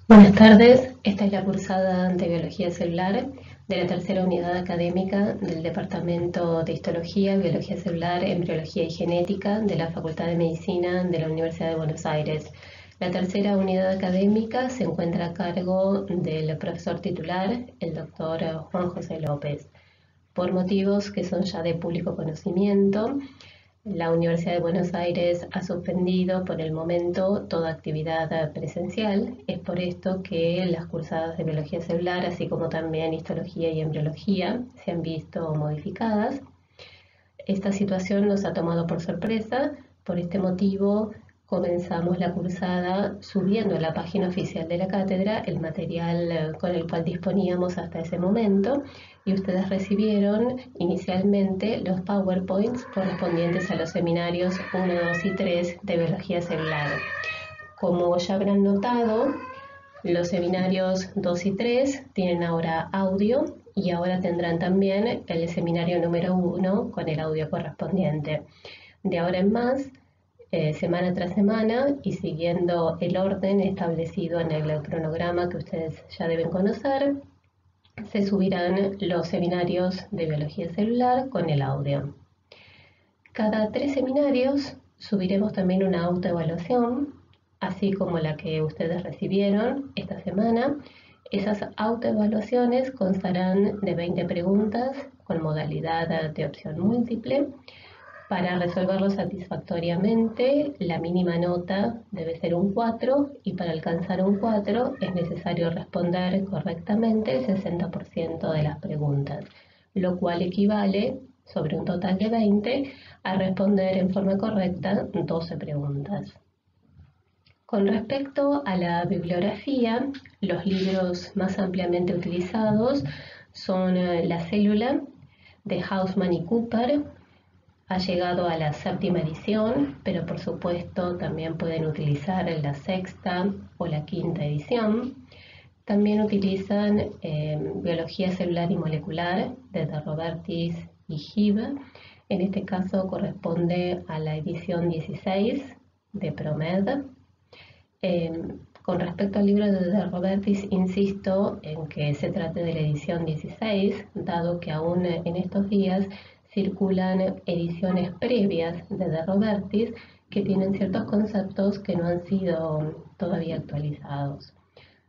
Buenas tardes, esta es la cursada de Biología Celular de la tercera unidad académica del Departamento de Histología, Biología Celular, Embriología y Genética de la Facultad de Medicina de la Universidad de Buenos Aires. La tercera unidad académica se encuentra a cargo del profesor titular, el doctor Juan José López. Por motivos que son ya de público conocimiento, la Universidad de Buenos Aires ha suspendido por el momento toda actividad presencial. Es por esto que las cursadas de biología celular, así como también histología y embriología, se han visto modificadas. Esta situación nos ha tomado por sorpresa. Por este motivo, comenzamos la cursada subiendo a la página oficial de la cátedra el material con el cual disponíamos hasta ese momento, y ustedes recibieron inicialmente los PowerPoints correspondientes a los seminarios 1, 2 y 3 de biología celular. Como ya habrán notado, los seminarios 2 y 3 tienen ahora audio y ahora tendrán también el seminario número 1 con el audio correspondiente. De ahora en más, semana tras semana y siguiendo el orden establecido en el cronograma que ustedes ya deben conocer, se subirán los seminarios de biología celular con el audio. Cada 3 seminarios subiremos también una autoevaluación, así como la que ustedes recibieron esta semana. Esas autoevaluaciones constarán de 20 preguntas con modalidad de opción múltiple. Para resolverlo satisfactoriamente, la mínima nota debe ser un 4 y para alcanzar un 4 es necesario responder correctamente el 60% de las preguntas, lo cual equivale, sobre un total de 20, a responder en forma correcta 12 preguntas. Con respecto a la bibliografía, los libros más ampliamente utilizados son La célula de Hausman y Cooper. Ha llegado a la 7ª edición, pero por supuesto también pueden utilizar la 6ª o la 5ª edición. También utilizan Biología celular y molecular de Robertis y Gibb. En este caso corresponde a la edición 16 de ProMed. Con respecto al libro de Robertis, insisto en que se trate de la edición 16, dado que aún en estos días circulan ediciones previas de Robertis que tienen ciertos conceptos que no han sido todavía actualizados.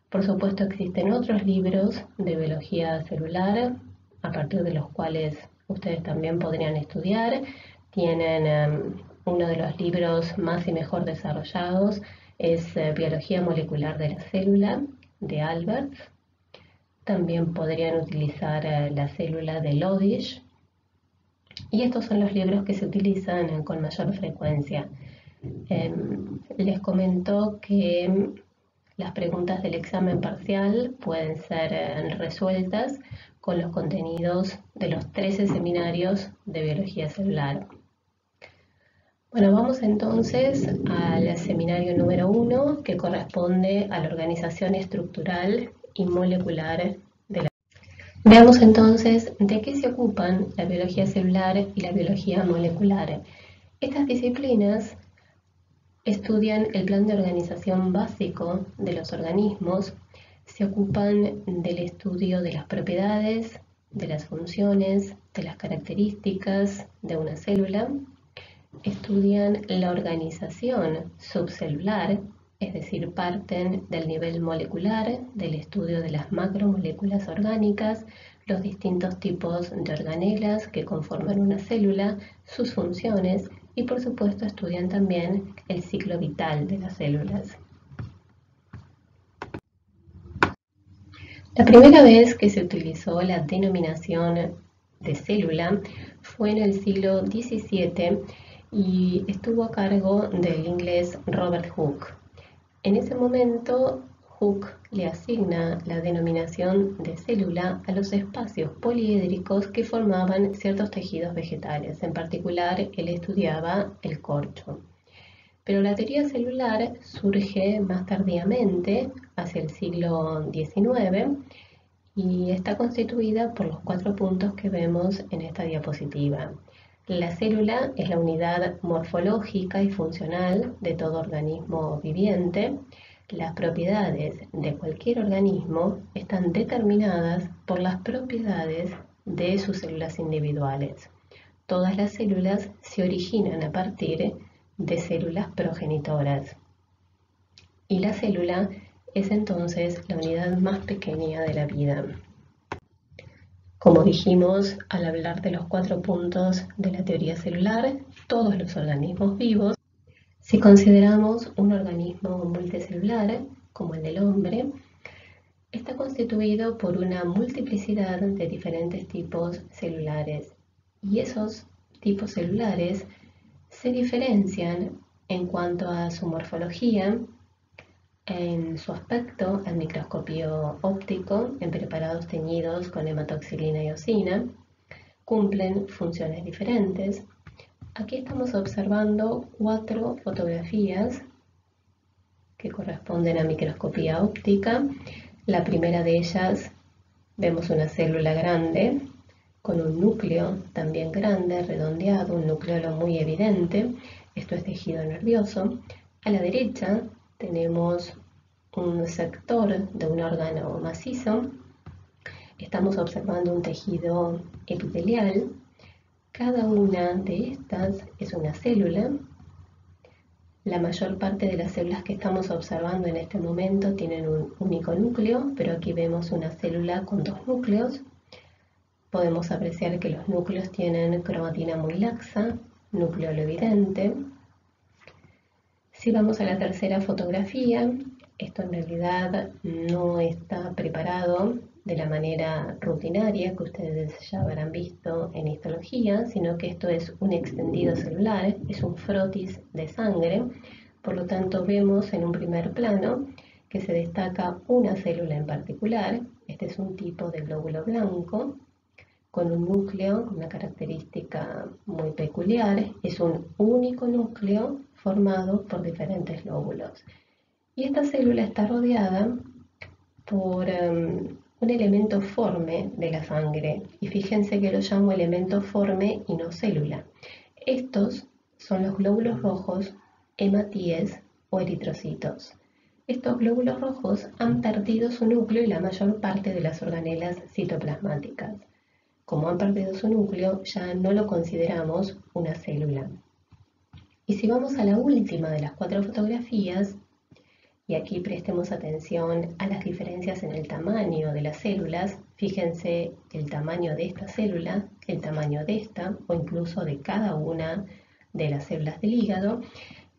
Por supuesto, existen otros libros de biología celular a partir de los cuales ustedes también podrían estudiar. Tienen uno de los libros más y mejor desarrollados, es Biología molecular de la célula de Alberts. También podrían utilizar La célula de Lodish. Y estos son los libros que se utilizan con mayor frecuencia. Les comento que las preguntas del examen parcial pueden ser resueltas con los contenidos de los 13 seminarios de biología celular. Bueno, vamos entonces al seminario número 1, que corresponde a la organización estructural y molecular de la... Veamos entonces de qué se ocupan la biología celular y la biología molecular. Estas disciplinas estudian el plan de organización básico de los organismos, se ocupan del estudio de las propiedades, de las funciones, de las características de una célula, estudian la organización subcelular, es decir, parten del nivel molecular, del estudio de las macromoléculas orgánicas, los distintos tipos de organelas que conforman una célula, sus funciones y por supuesto estudian también el ciclo vital de las células. La primera vez que se utilizó la denominación de célula fue en el siglo XVII y estuvo a cargo del inglés Robert Hooke. En ese momento, Hooke le asigna la denominación de célula a los espacios poliédricos que formaban ciertos tejidos vegetales. En particular, él estudiaba el corcho. Pero la teoría celular surge más tardíamente, hacia el siglo XIX, y está constituida por los 4 puntos que vemos en esta diapositiva. La célula es la unidad morfológica y funcional de todo organismo viviente. Las propiedades de cualquier organismo están determinadas por las propiedades de sus células individuales. Todas las células se originan a partir de células progenitoras. Y la célula es entonces la unidad más pequeña de la vida. Como dijimos al hablar de los 4 puntos de la teoría celular, todos los organismos vivos, si consideramos un organismo multicelular, como el del hombre, está constituido por una multiplicidad de diferentes tipos celulares. Y esos tipos celulares se diferencian en cuanto a su morfología, en su aspecto al microscopio óptico, en preparados teñidos con hematoxilina y eosina, cumplen funciones diferentes. Aquí estamos observando 4 fotografías que corresponden a microscopía óptica. La primera de ellas vemos una célula grande con un núcleo también grande, redondeado, un nucleolo muy evidente. Esto es tejido nervioso. A la derecha tenemos un sector de un órgano macizo. Estamos observando un tejido epitelial. Cada una de estas es una célula. La mayor parte de las células que estamos observando en este momento tienen un único núcleo, pero aquí vemos una célula con 2 núcleos. Podemos apreciar que los núcleos tienen cromatina muy laxa, núcleolo evidente. Si vamos a la tercera fotografía, esto en realidad no está preparado de la manera rutinaria que ustedes ya habrán visto en histología, sino que esto es un extendido celular, es un frotis de sangre. Por lo tanto, vemos en un primer plano que se destaca una célula en particular. Este es un tipo de glóbulo blanco con un núcleo, una característica muy peculiar. Es un único núcleo formado por diferentes lóbulos. Y esta célula está rodeada por un elemento forme de la sangre. Y fíjense que lo llamo elemento forme y no célula. Estos son los glóbulos rojos, hematíes o eritrocitos. Estos glóbulos rojos han perdido su núcleo y la mayor parte de las organelas citoplasmáticas. Como han perdido su núcleo, ya no lo consideramos una célula. Y si vamos a la última de las 4 fotografías, y aquí prestemos atención a las diferencias en el tamaño de las células, fíjense el tamaño de esta célula, el tamaño de esta, o incluso de cada una de las células del hígado.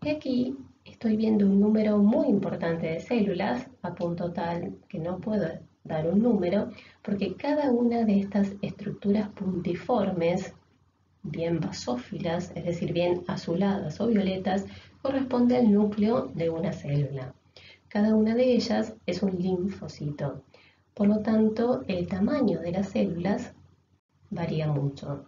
Y aquí estoy viendo un número muy importante de células, a punto tal que no puedo dar un número, porque cada una de estas estructuras puntiformes, bien basófilas, es decir, bien azuladas o violetas, corresponde al núcleo de una célula. Cada una de ellas es un linfocito. Por lo tanto, el tamaño de las células varía mucho.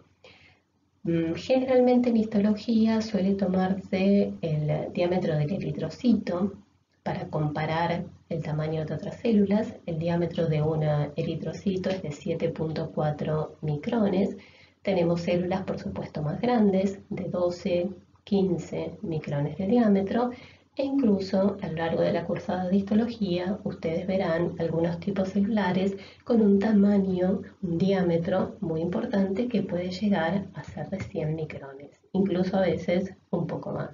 Generalmente en histología suele tomarse el diámetro del eritrocito para comparar el tamaño de otras células. El diámetro de un eritrocito es de 7.4 micrones. Tenemos células, por supuesto, más grandes, de 12, 15 micrones de diámetro. E incluso a lo largo de la cursada de histología ustedes verán algunos tipos celulares con un tamaño, un diámetro muy importante que puede llegar a ser de 100 micrones, incluso a veces un poco más.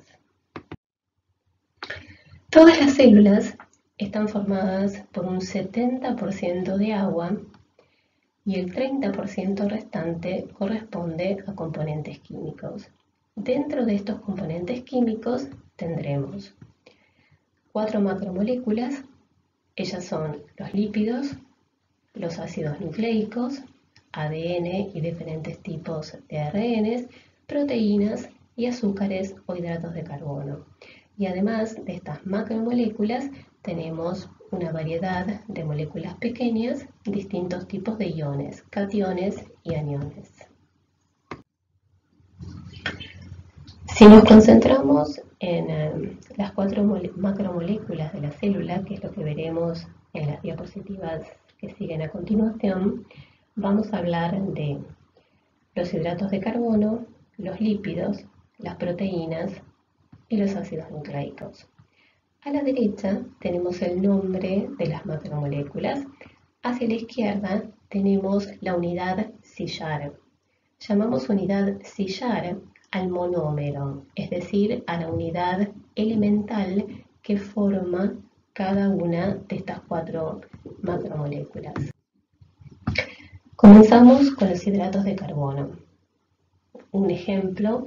Todas las células están formadas por un 70% de agua y el 30% restante corresponde a componentes químicos. Dentro de estos componentes químicos tendremos 4 macromoléculas. Ellas son los lípidos, los ácidos nucleicos, ADN y diferentes tipos de ARNs, proteínas y azúcares o hidratos de carbono. Y además de estas macromoléculas tenemos una variedad de moléculas pequeñas, distintos tipos de iones, cationes y aniones. Si nos concentramos en las 4 macromoléculas de la célula, que es lo que veremos en las diapositivas que siguen a continuación, vamos a hablar de los hidratos de carbono, los lípidos, las proteínas y los ácidos nucleicos. A la derecha tenemos el nombre de las macromoléculas. Hacia la izquierda tenemos la unidad sillar. Llamamos unidad sillar al monómero, es decir, a la unidad elemental que forma cada una de estas 4 macromoléculas. Comenzamos con los hidratos de carbono. Un ejemplo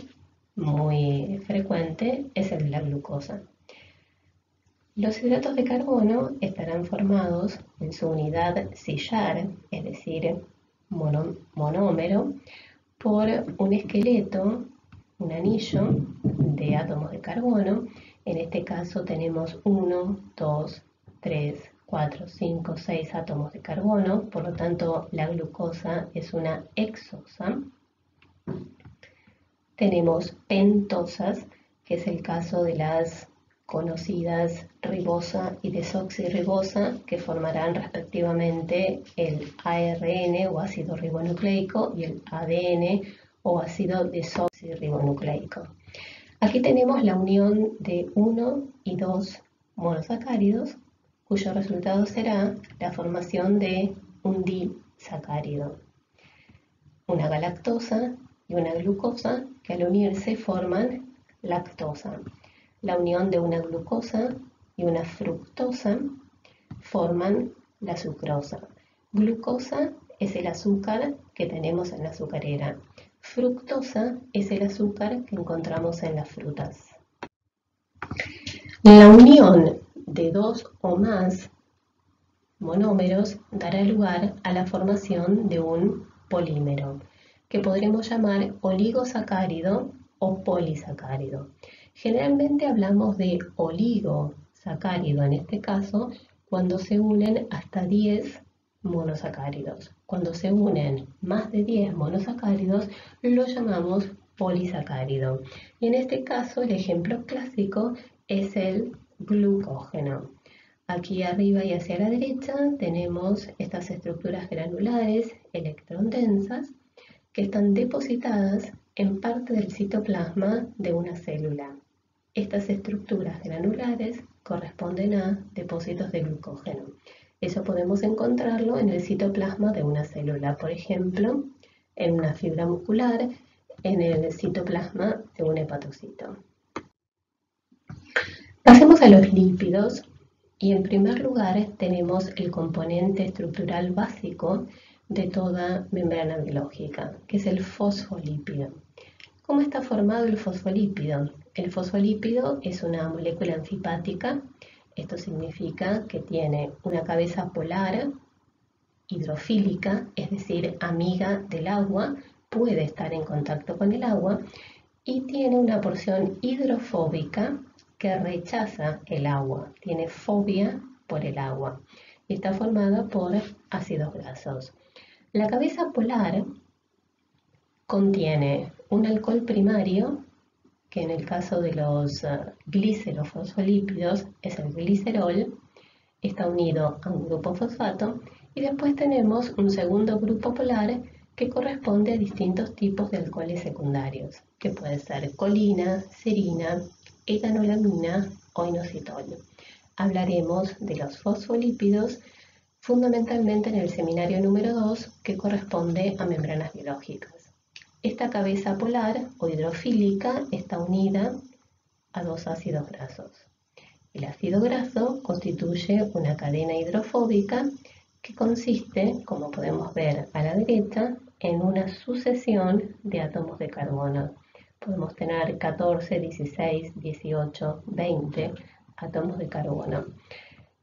muy frecuente es el de la glucosa. Los hidratos de carbono estarán formados en su unidad sillar, es decir, monómero, por un esqueleto, un anillo de átomos de carbono. En este caso tenemos 1, 2, 3, 4, 5, 6 átomos de carbono, por lo tanto la glucosa es una hexosa. Tenemos pentosas, que es el caso de las conocidas ribosa y desoxirribosa, que formarán respectivamente el ARN o ácido ribonucleico y el ADN o ácido desoxirribonucleico. Aquí tenemos la unión de 1 y 2 monosacáridos, cuyo resultado será la formación de un disacárido, una galactosa y una glucosa, que al unirse forman lactosa. La unión de una glucosa y una fructosa forman la sucrosa. Glucosa es el azúcar que tenemos en la azucarera. Fructosa es el azúcar que encontramos en las frutas. La unión de 2 o más monómeros dará lugar a la formación de un polímero, que podremos llamar oligosacárido o polisacárido. Generalmente hablamos de oligosacárido en este caso cuando se unen hasta 10 monosacáridos. Cuando se unen más de 10 monosacáridos lo llamamos polisacárido. Y en este caso el ejemplo clásico es el glucógeno. Aquí arriba y hacia la derecha tenemos estas estructuras granulares electrodensas que están depositadas en parte del citoplasma de una célula. Estas estructuras granulares corresponden a depósitos de glucógeno. Eso podemos encontrarlo en el citoplasma de una célula, por ejemplo, en una fibra muscular, en el citoplasma de un hepatocito. Pasemos a los lípidos y en primer lugar tenemos el componente estructural básico de toda membrana biológica, que es el fosfolípido. ¿Cómo está formado el fosfolípido? El fosfolípido es una molécula anfipática. Esto significa que tiene una cabeza polar, hidrofílica, es decir, amiga del agua, puede estar en contacto con el agua, y tiene una porción hidrofóbica que rechaza el agua, tiene fobia por el agua y está formada por ácidos grasos. La cabeza polar contiene un alcohol primario, que en el caso de los glicerofosfolípidos es el glicerol, está unido a un grupo fosfato, y después tenemos un segundo grupo polar que corresponde a distintos tipos de alcoholes secundarios, que puede ser colina, serina, etanolamina o inositol. Hablaremos de los fosfolípidos fundamentalmente en el seminario número 2, que corresponde a membranas biológicas. Esta cabeza polar o hidrofílica está unida a 2 ácidos grasos. El ácido graso constituye una cadena hidrofóbica que consiste, como podemos ver a la derecha, en una sucesión de átomos de carbono. Podemos tener 14, 16, 18, 20 átomos de carbono.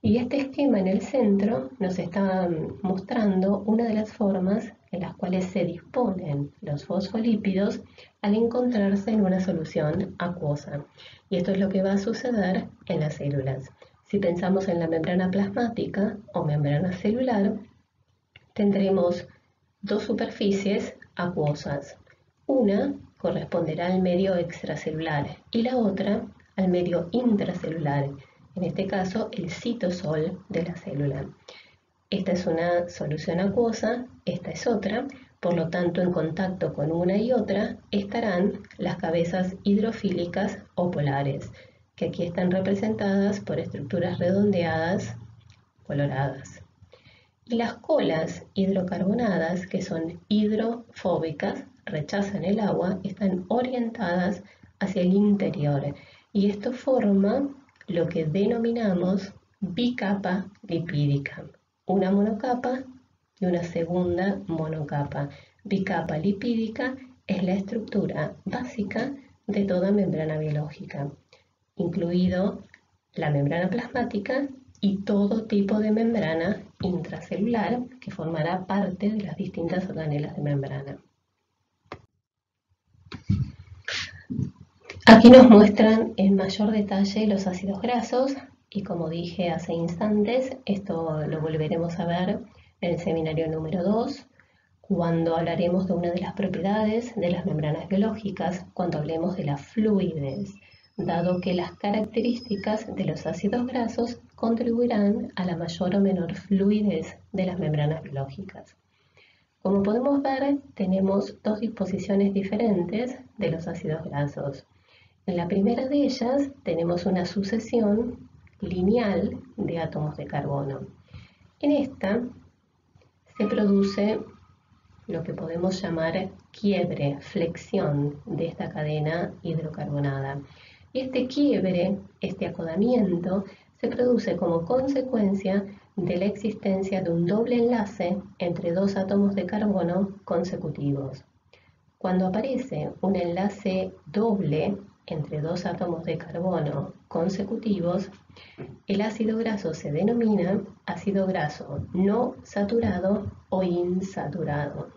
Y este esquema en el centro nos está mostrando una de las formas en las cuales se disponen los fosfolípidos al encontrarse en una solución acuosa. Y esto es lo que va a suceder en las células. Si pensamos en la membrana plasmática o membrana celular, tendremos 2 superficies acuosas. Una corresponderá al medio extracelular y la otra al medio intracelular, en este caso el citosol de la célula. Esta es una solución acuosa, esta es otra, por lo tanto en contacto con una y otra estarán las cabezas hidrofílicas o polares. que aquí están representadas por estructuras redondeadas coloradas. Y las colas hidrocarbonadas, que son hidrofóbicas, rechazan el agua, están orientadas hacia el interior. Y esto forma lo que denominamos bicapa lipídica, una monocapa y una segunda monocapa. Bicapa lipídica es la estructura básica de toda membrana biológica, incluido la membrana plasmática y todo tipo de membrana intracelular que formará parte de las distintas organelas de membrana. Aquí nos muestran en mayor detalle los ácidos grasos y, como dije hace instantes, esto lo volveremos a ver en el seminario número 2, cuando hablaremos de una de las propiedades de las membranas biológicas, cuando hablemos de la fluidez, dado que las características de los ácidos grasos contribuirán a la mayor o menor fluidez de las membranas biológicas. Como podemos ver, tenemos dos disposiciones diferentes de los ácidos grasos. En la primera de ellas tenemos una sucesión lineal de átomos de carbono. En esta se produce lo que podemos llamar quiebre, flexión de esta cadena hidrocarbonada. Y este quiebre, este acodamiento, se produce como consecuencia de la existencia de un doble enlace entre dos átomos de carbono consecutivos. Cuando aparece un enlace doble entre dos átomos de carbono consecutivos, el ácido graso se denomina ácido graso no saturado o insaturado.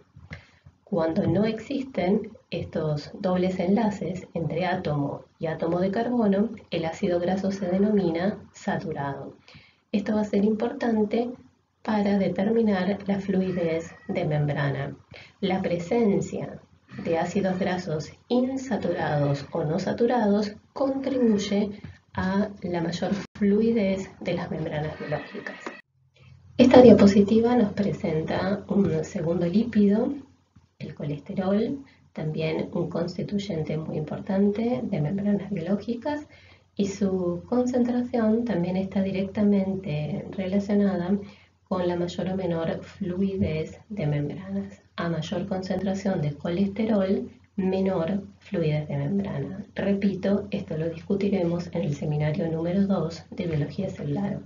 Cuando no existen estos dobles enlaces entre átomo y átomo de carbono, el ácido graso se denomina saturado. Esto va a ser importante para determinar la fluidez de membrana. La presencia de ácidos grasos insaturados o no saturados contribuye a la mayor fluidez de las membranas biológicas. Esta diapositiva nos presenta un segundo lípido, el colesterol, también un constituyente muy importante de membranas biológicas, y su concentración también está directamente relacionada con la mayor o menor fluidez de membranas. A mayor concentración de colesterol, menor fluidez de membrana. Repito, esto lo discutiremos en el seminario número 2 de biología celular.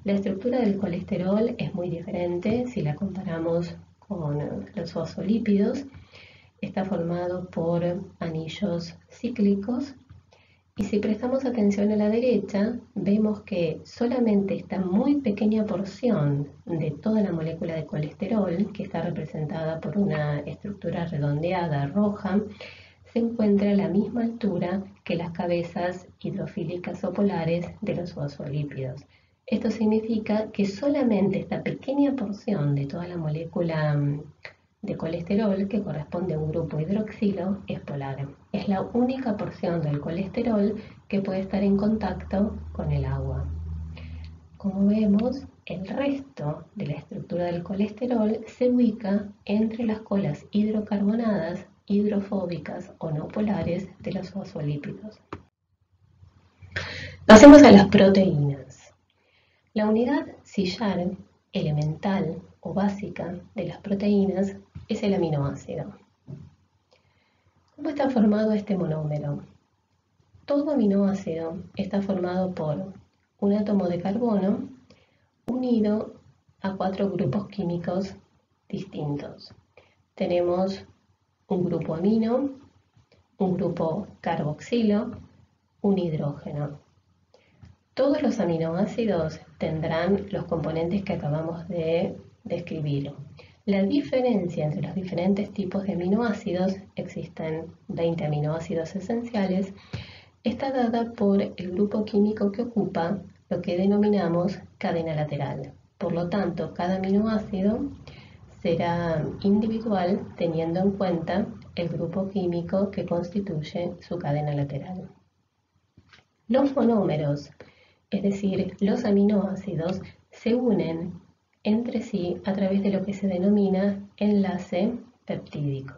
La estructura del colesterol es muy diferente si la comparamos con los fosfolípidos. Está formado por anillos cíclicos. Y si prestamos atención a la derecha, vemos que solamente esta muy pequeña porción de toda la molécula de colesterol, que está representada por una estructura redondeada roja, se encuentra a la misma altura que las cabezas hidrofílicas o polares de los fosfolípidos. Esto significa que solamente esta pequeña porción de toda la molécula de colesterol, que corresponde a un grupo hidroxilo, es polar. Es la única porción del colesterol que puede estar en contacto con el agua. Como vemos, el resto de la estructura del colesterol se ubica entre las colas hidrocarbonadas, hidrofóbicas o no polares de los fosfolípidos. Pasemos a las proteínas. La unidad sillar elemental o básica de las proteínas es el aminoácido. ¿Cómo está formado este monómero? Todo aminoácido está formado por un átomo de carbono unido a 4 grupos químicos distintos. Tenemos un grupo amino, un grupo carboxilo, un hidrógeno. Todos los aminoácidos tendrán los componentes que acabamos de describir. La diferencia entre los diferentes tipos de aminoácidos, existen 20 aminoácidos esenciales, está dada por el grupo químico que ocupa lo que denominamos cadena lateral. Por lo tanto, cada aminoácido será individual teniendo en cuenta el grupo químico que constituye su cadena lateral. Los monómeros, es decir, los aminoácidos, se unen entre sí a través de lo que se denomina enlace peptídico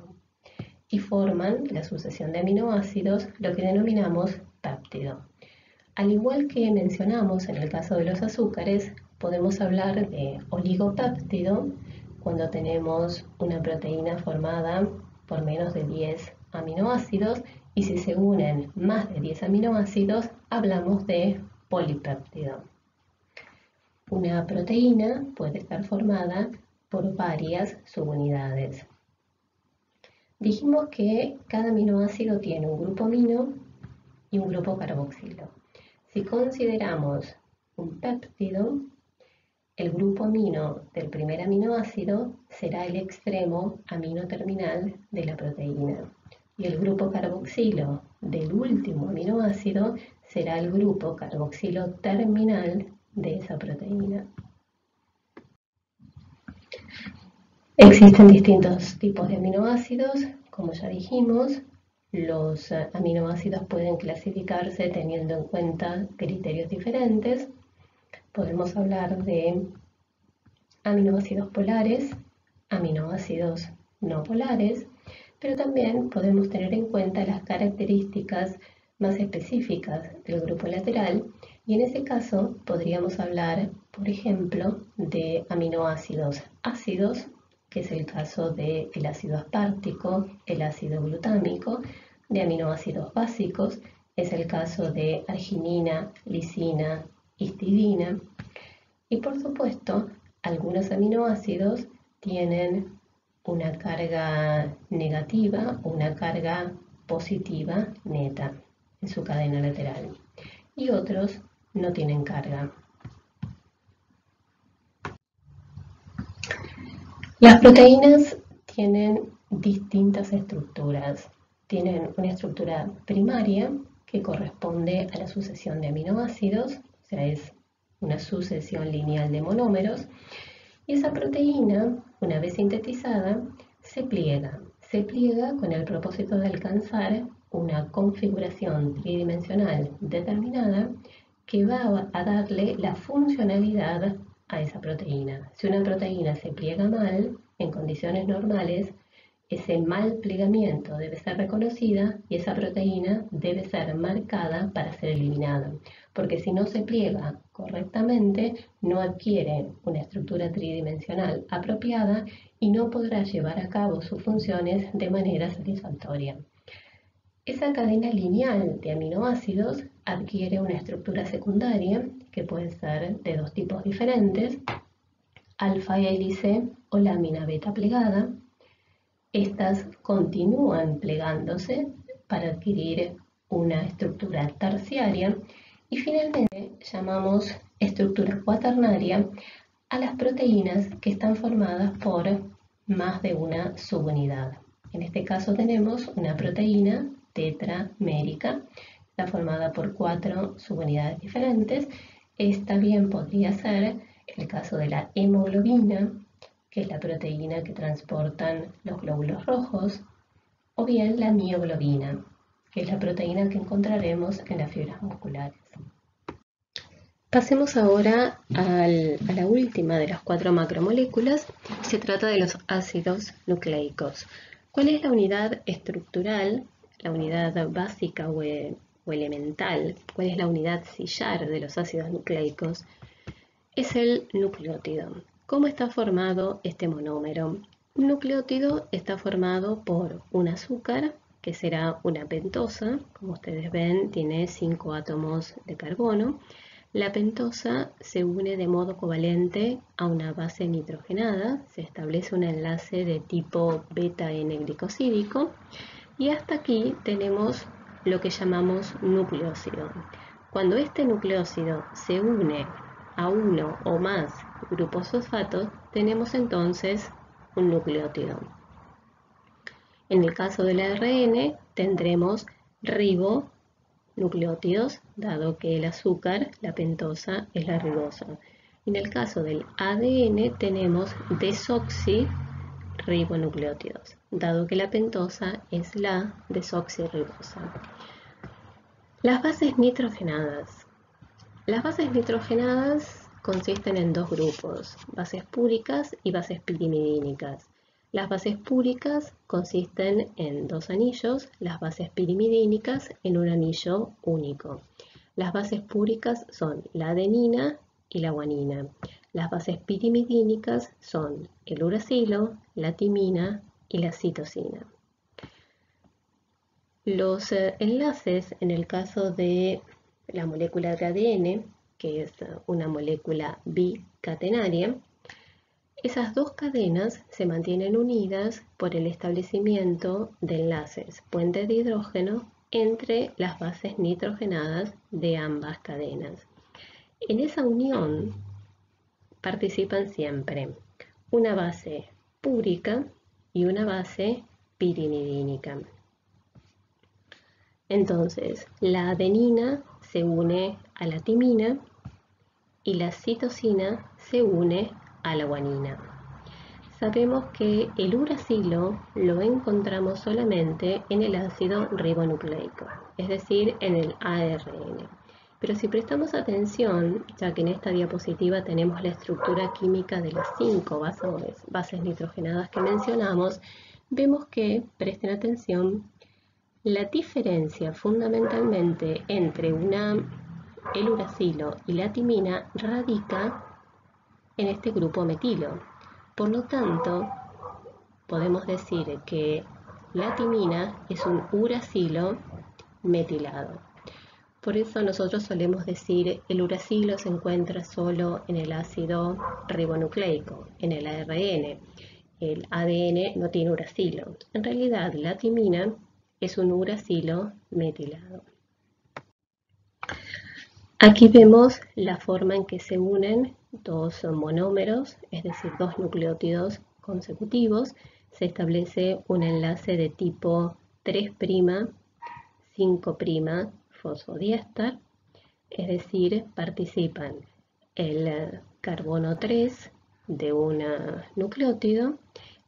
y forman la sucesión de aminoácidos, lo que denominamos péptido. Al igual que mencionamos en el caso de los azúcares, podemos hablar de oligopéptido cuando tenemos una proteína formada por menos de 10 aminoácidos, y si se unen más de 10 aminoácidos hablamos de polipéptido. Una proteína puede estar formada por varias subunidades. Dijimos que cada aminoácido tiene un grupo amino y un grupo carboxilo. Si consideramos un péptido, el grupo amino del primer aminoácido será el extremo amino terminal de la proteína, y el grupo carboxilo del último aminoácido será el grupo carboxilo terminal de esa proteína. Existen distintos tipos de aminoácidos, como ya dijimos. Los aminoácidos pueden clasificarse teniendo en cuenta criterios diferentes. Podemos hablar de aminoácidos polares, aminoácidos no polares, pero también podemos tener en cuenta las características más específicas del grupo lateral, y en ese caso podríamos hablar, por ejemplo, de aminoácidos ácidos, que es el caso del ácido aspartico, el ácido glutámico; de aminoácidos básicos, es el caso de arginina, lisina, histidina; y por supuesto, algunos aminoácidos tienen una carga negativa o una carga positiva neta en su cadena lateral, y otros no tienen carga. Las proteínas tienen distintas estructuras. Tienen una estructura primaria que corresponde a la sucesión de aminoácidos, o sea, es una sucesión lineal de monómeros, y esa proteína, una vez sintetizada, se pliega con el propósito de alcanzar una configuración tridimensional determinada que va a darle la funcionalidad a esa proteína. Si una proteína se pliega mal, en condiciones normales, ese mal plegamiento debe ser reconocida y esa proteína debe ser marcada para ser eliminada, porque si no se pliega correctamente, no adquiere una estructura tridimensional apropiada y no podrá llevar a cabo sus funciones de manera satisfactoria. Esa cadena lineal de aminoácidos adquiere una estructura secundaria que puede ser de dos tipos diferentes: alfa hélice o lámina beta plegada. Estas continúan plegándose para adquirir una estructura terciaria, y finalmente llamamos estructura cuaternaria a las proteínas que están formadas por más de una subunidad. En este caso tenemos una proteína tetramérica, está formada por 4 subunidades diferentes. Esta bien podría ser el caso de la hemoglobina, que es la proteína que transportan los glóbulos rojos, o bien la mioglobina, que es la proteína que encontraremos en las fibras musculares. Pasemos ahora a la última de las 4 macromoléculas. Se trata de los ácidos nucleicos. ¿Cuál es la unidad estructural, la unidad básica o elemental? ¿Cuál es la unidad sillar de los ácidos nucleicos? Es el nucleótido. ¿Cómo está formado este monómero? Un nucleótido está formado por un azúcar, que será una pentosa. Como ustedes ven, tiene 5 átomos de carbono. La pentosa se une de modo covalente a una base nitrogenada, se establece un enlace de tipo beta-N-glicosídico, y hasta aquí tenemos lo que llamamos nucleósido. Cuando este nucleósido se une a uno o más grupos fosfatos, tenemos entonces un nucleótido. En el caso del ARN tendremos ribonucleótidos, dado que el azúcar, la pentosa, es la ribosa. En el caso del ADN tenemos desoxirribonucleótidos, dado que la pentosa es la desoxirribosa. Las bases nitrogenadas. Las bases nitrogenadas consisten en 2 grupos: bases púricas y bases pirimidínicas. Las bases púricas consisten en 2 anillos, las bases pirimidínicas en un anillo único. Las bases púricas son la adenina y la guanina. Las bases pirimidínicas son el uracilo, la timina y la citosina. Los enlaces, en el caso de la molécula de ADN, que es una molécula bicatenaria, esas dos cadenas se mantienen unidas por el establecimiento de enlaces, puentes de hidrógeno, entre las bases nitrogenadas de ambas cadenas. En esa unión participan siempre una base púrica y una base pirimidínica. Entonces, la adenina se une a la timina y la citosina se une a la guanina. Sabemos que el uracilo lo encontramos solamente en el ácido ribonucleico, es decir, en el ARN. Pero si prestamos atención, ya que en esta diapositiva tenemos la estructura química de las 5 bases nitrogenadas que mencionamos, vemos que, presten atención, la diferencia fundamentalmente entre el uracilo y la timina radica en este grupo metilo. Por lo tanto, podemos decir que la timina es un uracilo metilado. Por eso nosotros solemos decir el uracilo se encuentra solo en el ácido ribonucleico, en el ARN. El ADN no tiene uracilo. En realidad, la timina es un uracilo metilado. Aquí vemos la forma en que se unen dos monómeros, es decir, dos nucleótidos consecutivos. Se establece un enlace de tipo 3', 5' fosfodiéster, es decir, participan el carbono 3 de un nucleótido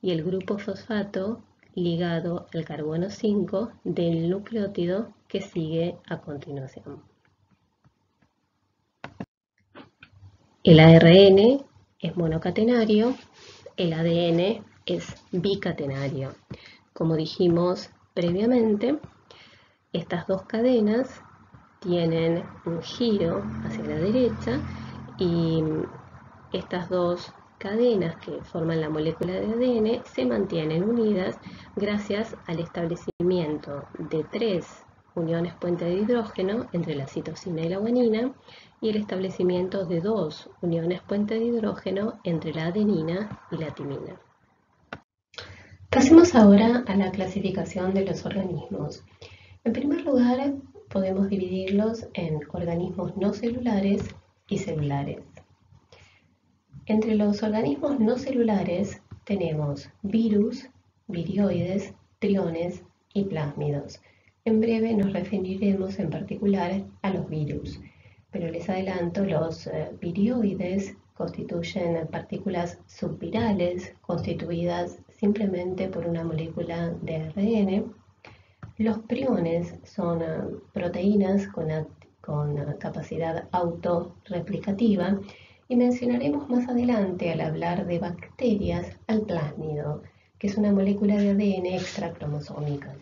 y el grupo fosfato ligado al carbono 5 del nucleótido que sigue a continuación. El ARN es monocatenario, el ADN es bicatenario. Como dijimos previamente, estas dos cadenas tienen un giro hacia la derecha y estas dos cadenas que forman la molécula de ADN se mantienen unidas gracias al establecimiento de 3 uniones puente de hidrógeno entre la citosina y la guanina y el establecimiento de 2 uniones puente de hidrógeno entre la adenina y la timina. Pasemos ahora a la clasificación de los organismos. En primer lugar, podemos dividirlos en organismos no celulares y celulares. Entre los organismos no celulares tenemos virus, virioides, triones y plásmidos. En breve nos referiremos en particular a los virus, pero les adelanto, los virioides constituyen partículas subvirales constituidas simplemente por una molécula de ARN. Los priones son proteínas con capacidad autorreplicativa y mencionaremos más adelante al hablar de bacterias al plásmido, que es una molécula de ADN extracromosómica.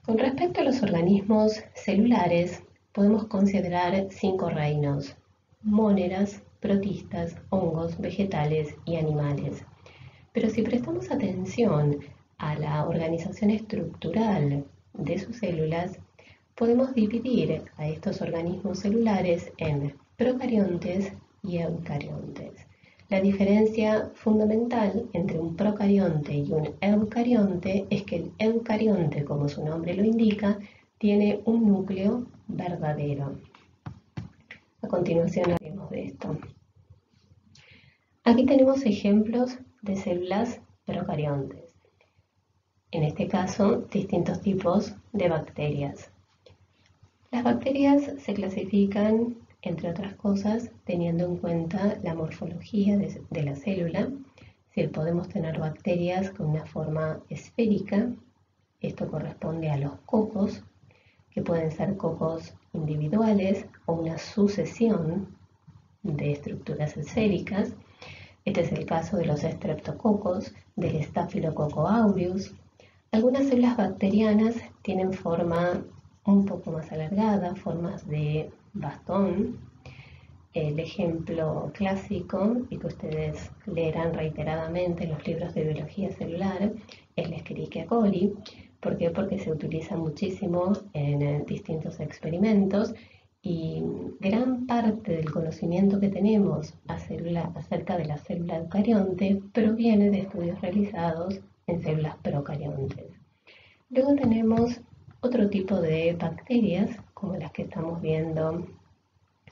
Con respecto a los organismos celulares, podemos considerar 5 reinos: móneras, protistas, hongos, vegetales y animales. Pero si prestamos atención a la organización estructural de sus células, podemos dividir a estos organismos celulares en procariontes y eucariontes. La diferencia fundamental entre un procarionte y un eucarionte es que el eucarionte, como su nombre lo indica, tiene un núcleo verdadero. A continuación hablaremos de esto. Aquí tenemos ejemplos de células procariontes. En este caso, distintos tipos de bacterias. Las bacterias se clasifican, entre otras cosas, teniendo en cuenta la morfología de la célula. Si podemos tener bacterias con una forma esférica, esto corresponde a los cocos, que pueden ser cocos individuales o una sucesión de estructuras esféricas. Este es el caso de los streptococos, del Staphylococcus aureus. Algunas células bacterianas tienen forma un poco más alargada, formas de bastón. El ejemplo clásico y que ustedes leerán reiteradamente en los libros de biología celular es la Escherichia coli. ¿Por qué? Porque se utiliza muchísimo en distintos experimentos y gran parte del conocimiento que tenemos acerca de la célula eucarionte proviene de estudios realizados en células procariontes. Luego tenemos otro tipo de bacterias, como las que estamos viendo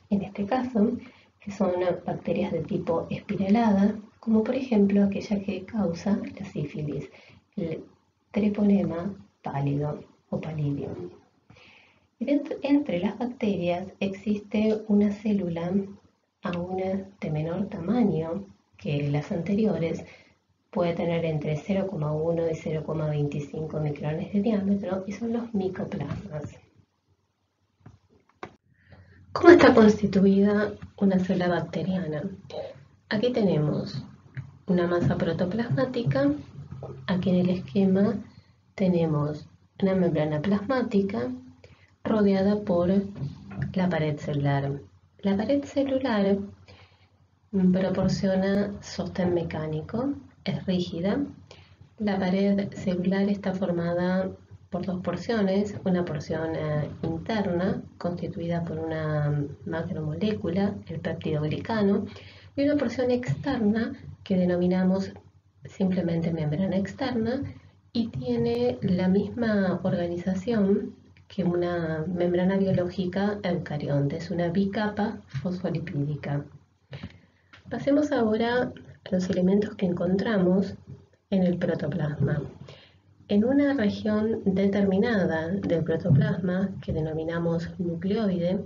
en este caso, que son bacterias de tipo espiralada, como por ejemplo aquella que causa la sífilis, el treponema pálido o pallidum. Entre las bacterias existe una célula aún de menor tamaño que las anteriores, puede tener entre 0,1 y 0,25 micrones de diámetro y son los micoplasmas. ¿Cómo está constituida una célula bacteriana? Aquí tenemos una masa protoplasmática. Aquí en el esquema tenemos una membrana plasmática rodeada por la pared celular. La pared celular proporciona sostén mecánico, es rígida. La pared celular está formada por dos porciones, una porción interna constituida por una macromolécula, el peptidoglicano, y una porción externa que denominamos simplemente membrana externa y tiene la misma organización que una membrana biológica eucarionte, es una bicapa fosfolipídica. Pasemos ahora a los elementos que encontramos en el protoplasma. En una región determinada del protoplasma, que denominamos nucleoide,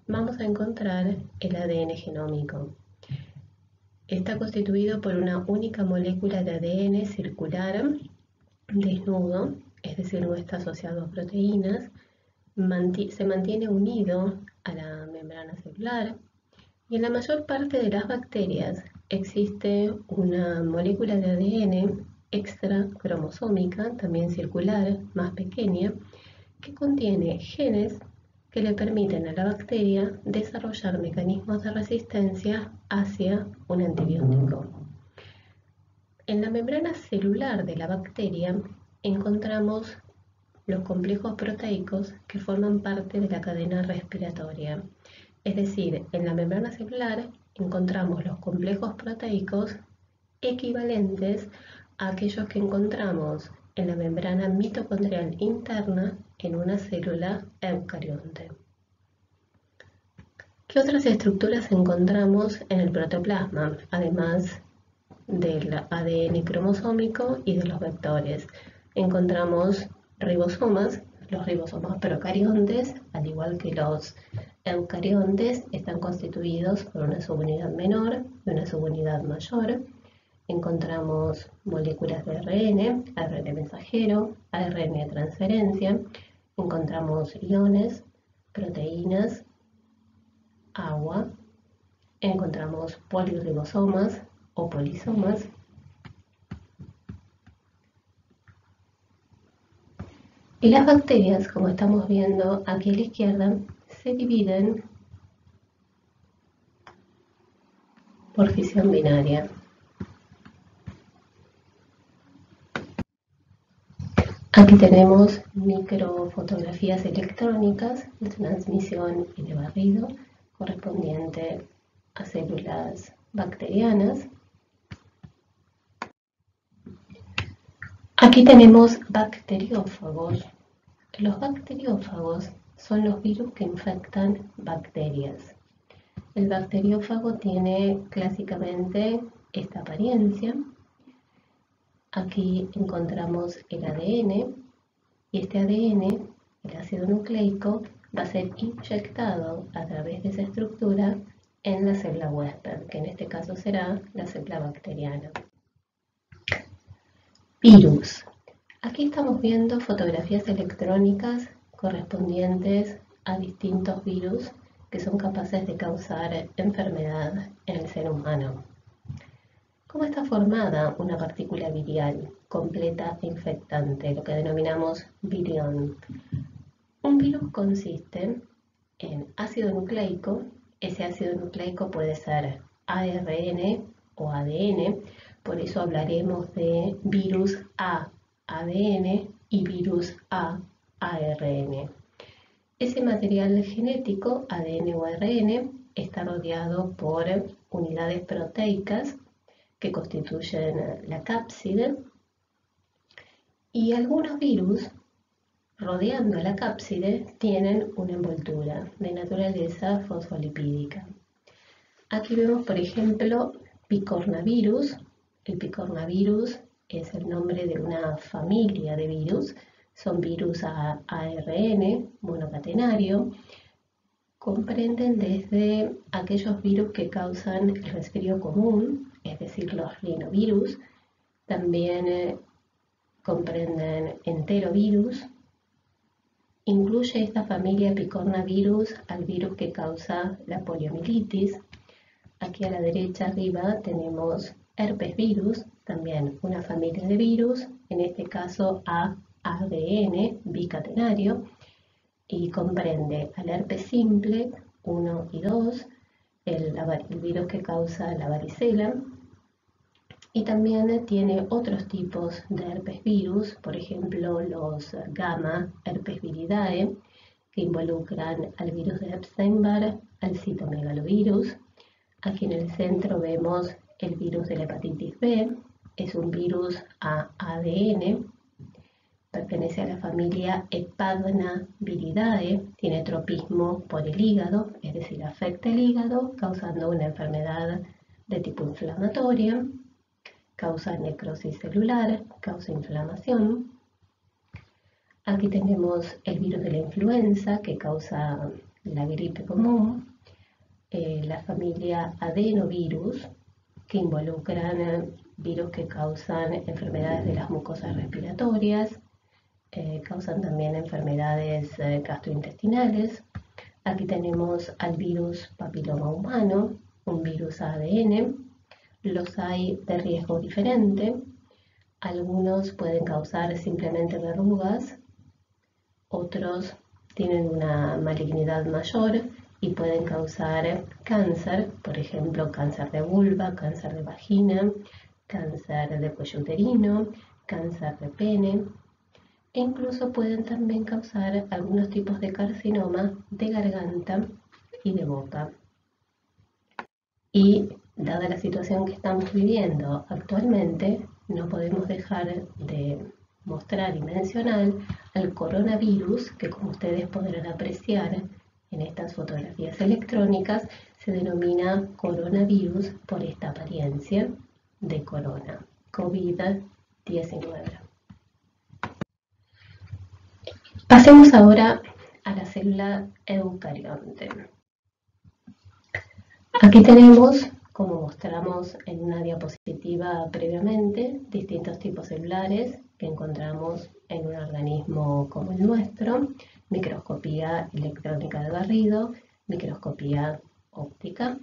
vamos a encontrar el ADN genómico. Está constituido por una única molécula de ADN circular, desnudo, es decir, no está asociado a proteínas, se mantiene unido a la membrana celular y en la mayor parte de las bacterias existe una molécula de ADN extra cromosómica, también circular, más pequeña, que contiene genes que le permiten a la bacteria desarrollar mecanismos de resistencia hacia un antibiótico. En la membrana celular de la bacteria encontramos los complejos proteicos que forman parte de la cadena respiratoria. Es decir, en la membrana celular encontramos los complejos proteicos equivalentes a aquellos que encontramos en la membrana mitocondrial interna en una célula eucarionte. ¿Qué otras estructuras encontramos en el protoplasma, además del ADN cromosómico y de los vectores? Encontramos ribosomas. Los ribosomas procariontes, al igual que los eucariontes, están constituidos por una subunidad menor y una subunidad mayor. Encontramos moléculas de ARN, ARN mensajero, ARN de transferencia. Encontramos iones, proteínas, agua. Encontramos poliribosomas o polisomas. Y las bacterias, como estamos viendo aquí a la izquierda, se dividen por fisión binaria. Aquí tenemos microfotografías electrónicas de transmisión y de barrido correspondiente a células bacterianas. Aquí tenemos bacteriófagos. Los bacteriófagos son los virus que infectan bacterias. El bacteriófago tiene clásicamente esta apariencia. Aquí encontramos el ADN y este ADN, el ácido nucleico, va a ser inyectado a través de esa estructura en la célula huésped, que en este caso será la célula bacteriana. Virus. Aquí estamos viendo fotografías electrónicas correspondientes a distintos virus que son capaces de causar enfermedad en el ser humano. ¿Cómo está formada una partícula virial completa e infectante, lo que denominamos virión? Un virus consiste en ácido nucleico. Ese ácido nucleico puede ser ARN o ADN, por eso hablaremos de virus A, ADN y virus A, ARN. Ese material genético, ADN o ARN, está rodeado por unidades proteicas que constituyen la cápside, y algunos virus, rodeando a la cápside, tienen una envoltura de naturaleza fosfolipídica. Aquí vemos, por ejemplo, picornavirus. El picornavirus es el nombre de una familia de virus. Son virus ARN monocatenario. Comprenden desde aquellos virus que causan el resfrío común, es decir, los rinovirus. También comprenden enterovirus. Incluye esta familia picornavirus al virus que causa la poliomielitis. Aquí a la derecha arriba tenemos herpesvirus, también una familia de virus, en este caso ADN bicatenario, y comprende al herpes simple 1 y 2, el virus que causa la varicela, y también tiene otros tipos de herpesvirus, por ejemplo los gamma herpesviridae, que involucran al virus de Epstein-Barr, al citomegalovirus. Aquí en el centro vemos el virus de la hepatitis B, es un virus ADN, pertenece a la familia Hepadnaviridae, tiene tropismo por el hígado, es decir, afecta el hígado, causando una enfermedad de tipo inflamatoria, causa necrosis celular, causa inflamación. Aquí tenemos el virus de la influenza que causa la gripe común, la familia adenovirus, que involucran virus que causan enfermedades de las mucosas respiratorias, causan también enfermedades gastrointestinales. Aquí tenemos al virus papiloma humano, un virus ADN. Los hay de riesgo diferente. Algunos pueden causar simplemente verrugas, otros tienen una malignidad mayor y pueden causar cáncer, por ejemplo, cáncer de vulva, cáncer de vagina, cáncer de cuello uterino, cáncer de pene, e incluso pueden también causar algunos tipos de carcinoma de garganta y de boca. Y dada la situación que estamos viviendo actualmente, no podemos dejar de mostrar y mencionar al coronavirus, que como ustedes podrán apreciar en estas fotografías electrónicas, se denomina coronavirus por esta apariencia de corona, COVID-19. Pasemos ahora a la célula eucarionte. Aquí tenemos, como mostramos en una diapositiva previamente, distintos tipos celulares que encontramos en un organismo como el nuestro: microscopía electrónica de barrido, microscopía óptica.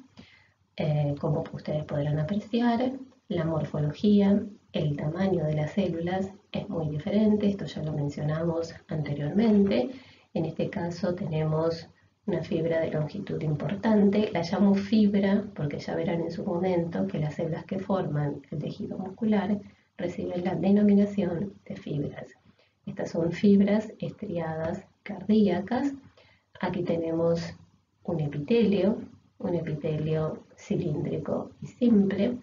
Como ustedes podrán apreciar, la morfología, el tamaño de las células es muy diferente, esto ya lo mencionamos anteriormente. En este caso tenemos una fibra de longitud importante, la llamo fibra porque ya verán en su momento que las células que forman el tejido muscular reciben la denominación de fibras. Estas son fibras estriadas cardíacas. Aquí tenemos un epitelio cilíndrico y simple.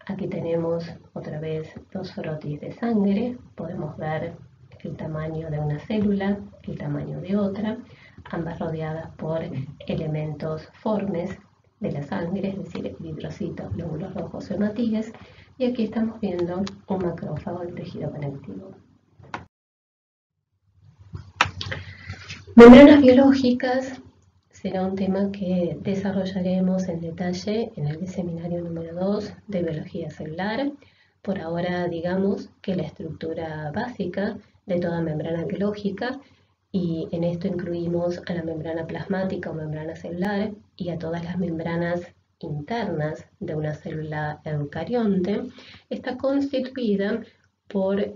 Aquí tenemos otra vez dos frotis de sangre, podemos ver el tamaño de una célula, el tamaño de otra, ambas rodeadas por elementos formes de la sangre, es decir, eritrocitos, glóbulos rojos o hematíes, y aquí estamos viendo un macrófago del tejido conectivo. Membranas biológicas será un tema que desarrollaremos en detalle en el seminario número 2 de biología celular. Por ahora digamos que la estructura básica de toda membrana biológica, y en esto incluimos a la membrana plasmática o membrana celular y a todas las membranas internas de una célula eucarionte, está constituida por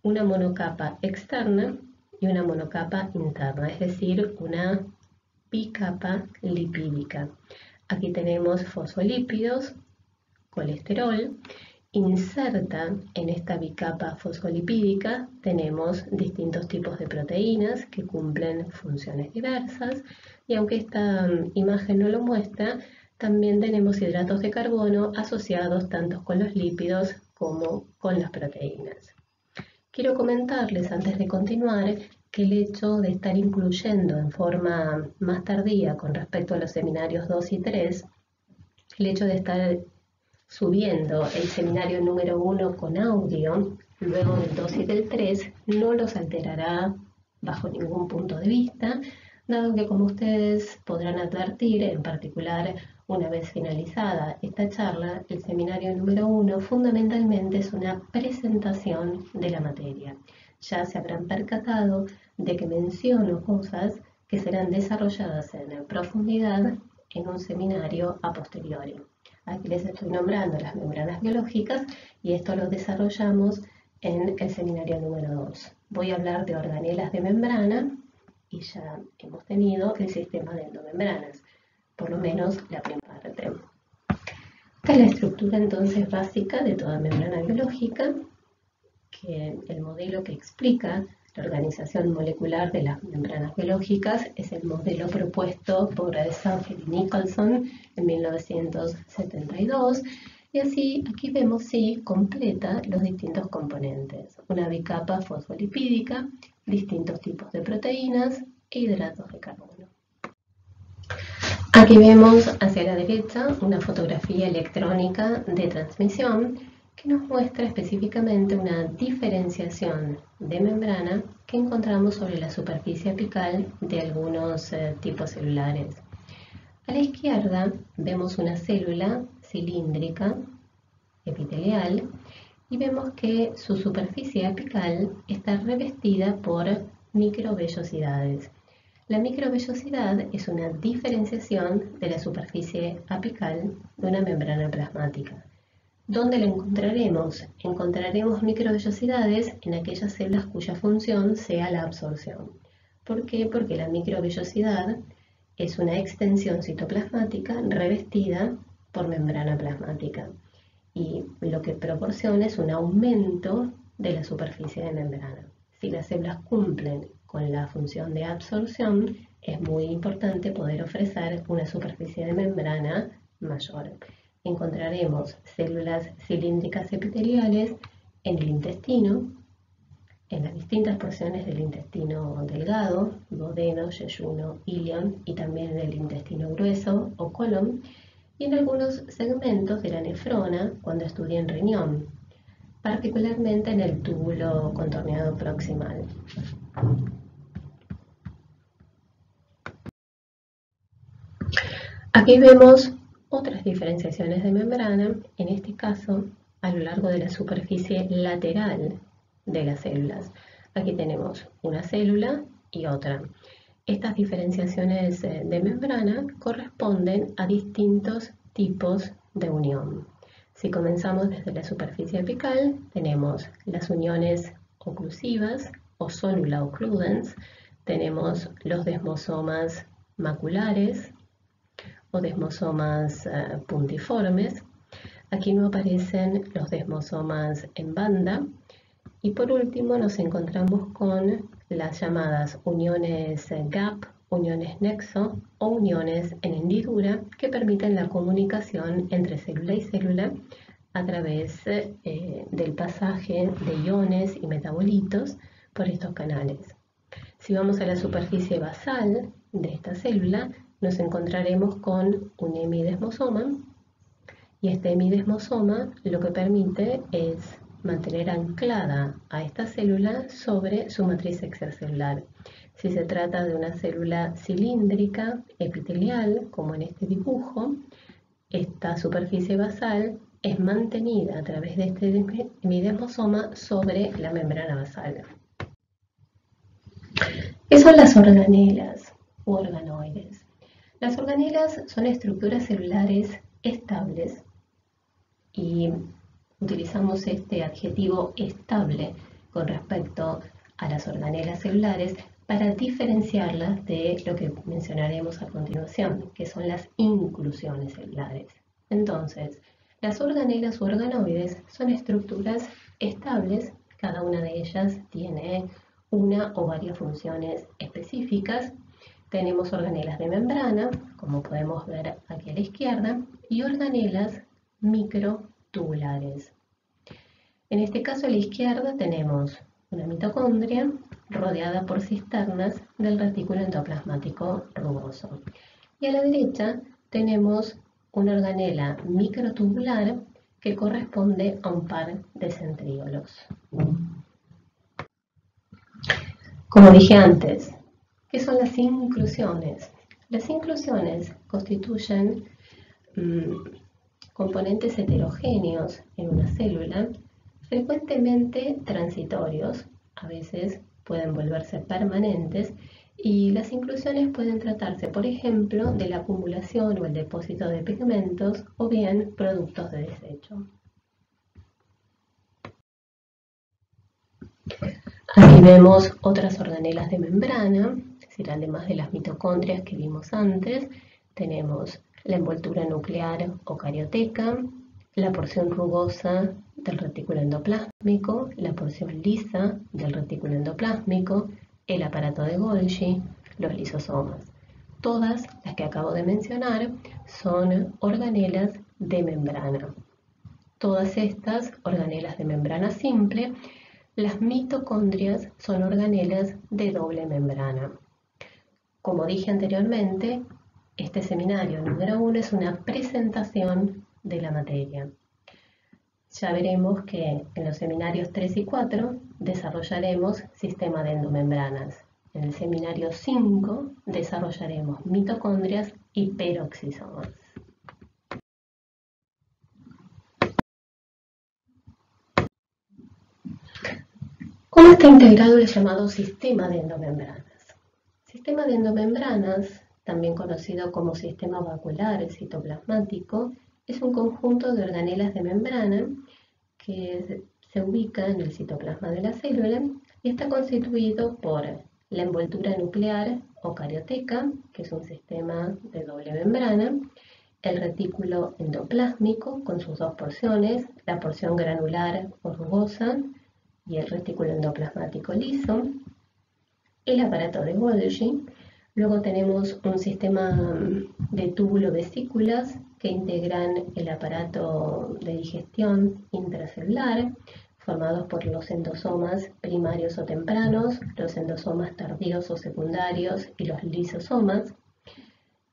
una monocapa externa, y una monocapa interna, es decir, una bicapa lipídica. Aquí tenemos fosfolípidos, colesterol. Inserta en esta bicapa fosfolipídica tenemos distintos tipos de proteínas que cumplen funciones diversas, y aunque esta imagen no lo muestra, también tenemos hidratos de carbono asociados tanto con los lípidos como con las proteínas. Quiero comentarles antes de continuar que el hecho de estar incluyendo en forma más tardía con respecto a los seminarios 2 y 3, el hecho de estar subiendo el seminario número 1 con audio, luego del 2 y del 3, no los alterará bajo ningún punto de vista, dado que, como ustedes podrán advertir, en particular una vez finalizada esta charla, el seminario número 1 fundamentalmente es una presentación de la materia. Ya se habrán percatado de que menciono cosas que serán desarrolladas en profundidad en un seminario a posteriori. Aquí les estoy nombrando las membranas biológicas y esto lo desarrollamos en el seminario número 2. Voy a hablar de organelas de membrana y ya hemos tenido el sistema de endomembranas, por lo menos la primera parte. Esta es la estructura entonces básica de toda membrana biológica, que el modelo que explica la organización molecular de las membranas biológicas es el modelo propuesto por Sanford y Nicholson en 1972, y así aquí vemos si completa los distintos componentes: una bicapa fosfolipídica, distintos tipos de proteínas e hidratos de carbono. Aquí vemos hacia la derecha una fotografía electrónica de transmisión que nos muestra específicamente una diferenciación de membrana que encontramos sobre la superficie apical de algunos tipos celulares. A la izquierda vemos una célula cilíndrica epitelial y vemos que su superficie apical está revestida por microvellosidades. La microvellosidad es una diferenciación de la superficie apical de una membrana plasmática. ¿Dónde la encontraremos? Encontraremos microvellosidades en aquellas células cuya función sea la absorción. ¿Por qué? Porque la microvellosidad es una extensión citoplasmática revestida por membrana plasmática, y lo que proporciona es un aumento de la superficie de membrana. Si las células cumplen con la función de absorción, es muy importante poder ofrecer una superficie de membrana mayor. Encontraremos células cilíndricas epiteliales en el intestino, en las distintas porciones del intestino delgado, duodeno, yeyuno, ilion, y también en el intestino grueso o colon, y en algunos segmentos de la nefrona cuando estudian riñón, particularmente en el túbulo contorneado proximal. Aquí vemos otras diferenciaciones de membrana, en este caso a lo largo de la superficie lateral de las células. Aquí tenemos una célula y otra. Estas diferenciaciones de membrana corresponden a distintos tipos de unión. Si comenzamos desde la superficie apical, tenemos las uniones oclusivas o sonula occludens, tenemos los desmosomas maculares o desmosomas puntiformes. Aquí no aparecen los desmosomas en banda. Y por último nos encontramos con las llamadas uniones gap, uniones nexo o uniones en hendidura, que permiten la comunicación entre célula y célula a través del pasaje de iones y metabolitos por estos canales. Si vamos a la superficie basal de esta célula, nos encontraremos con un hemidesmosoma, y este hemidesmosoma lo que permite es mantener anclada a esta célula sobre su matriz extracelular. Si se trata de una célula cilíndrica epitelial, como en este dibujo, esta superficie basal es mantenida a través de este hemidesmosoma sobre la membrana basal. ¿Qué son las organelas u organoides? Las organelas son estructuras celulares estables, y utilizamos este adjetivo estable con respecto a las organelas celulares para diferenciarlas de lo que mencionaremos a continuación, que son las inclusiones celulares. Entonces, las organelas u organoides son estructuras estables, cada una de ellas tiene una o varias funciones específicas. Tenemos organelas de membrana, como podemos ver aquí a la izquierda, y organelas microtubulares. En este caso a la izquierda tenemos una mitocondria rodeada por cisternas del retículo endoplasmático rugoso. Y a la derecha tenemos una organela microtubular que corresponde a un par de centríolos. Como dije antes, ¿qué son las inclusiones? Las inclusiones constituyen componentes heterogéneos en una célula, frecuentemente transitorios, a veces pueden volverse permanentes, y las inclusiones pueden tratarse, por ejemplo, de la acumulación o el depósito de pigmentos o bien productos de desecho. Aquí vemos otras organelas de membrana, es decir, además de las mitocondrias que vimos antes, tenemos la envoltura nuclear o carioteca, la porción rugosa del retículo endoplásmico, la porción lisa del retículo endoplásmico, el aparato de Golgi, los lisosomas. Todas las que acabo de mencionar son organelas de membrana. Todas estas organelas de membrana simple. Las mitocondrias son organelas de doble membrana. Como dije anteriormente, este seminario número 1 es una presentación de la materia. Ya veremos que en los seminarios 3 y 4 desarrollaremos sistema de endomembranas. En el seminario 5 desarrollaremos mitocondrias y peroxisomas. ¿Cómo está integrado el llamado sistema de endomembranas? Sistema de endomembranas, también conocido como sistema vacuolar citoplasmático, es un conjunto de organelas de membrana que se ubica en el citoplasma de la célula y está constituido por la envoltura nuclear o carioteca, que es un sistema de doble membrana, el retículo endoplásmico con sus dos porciones, la porción granular o rugosa y el retículo endoplasmático liso, el aparato de Golgi. Luego tenemos un sistema de túbulo-vesículas que integran el aparato de digestión intracelular, formados por los endosomas primarios o tempranos, los endosomas tardíos o secundarios y los lisosomas.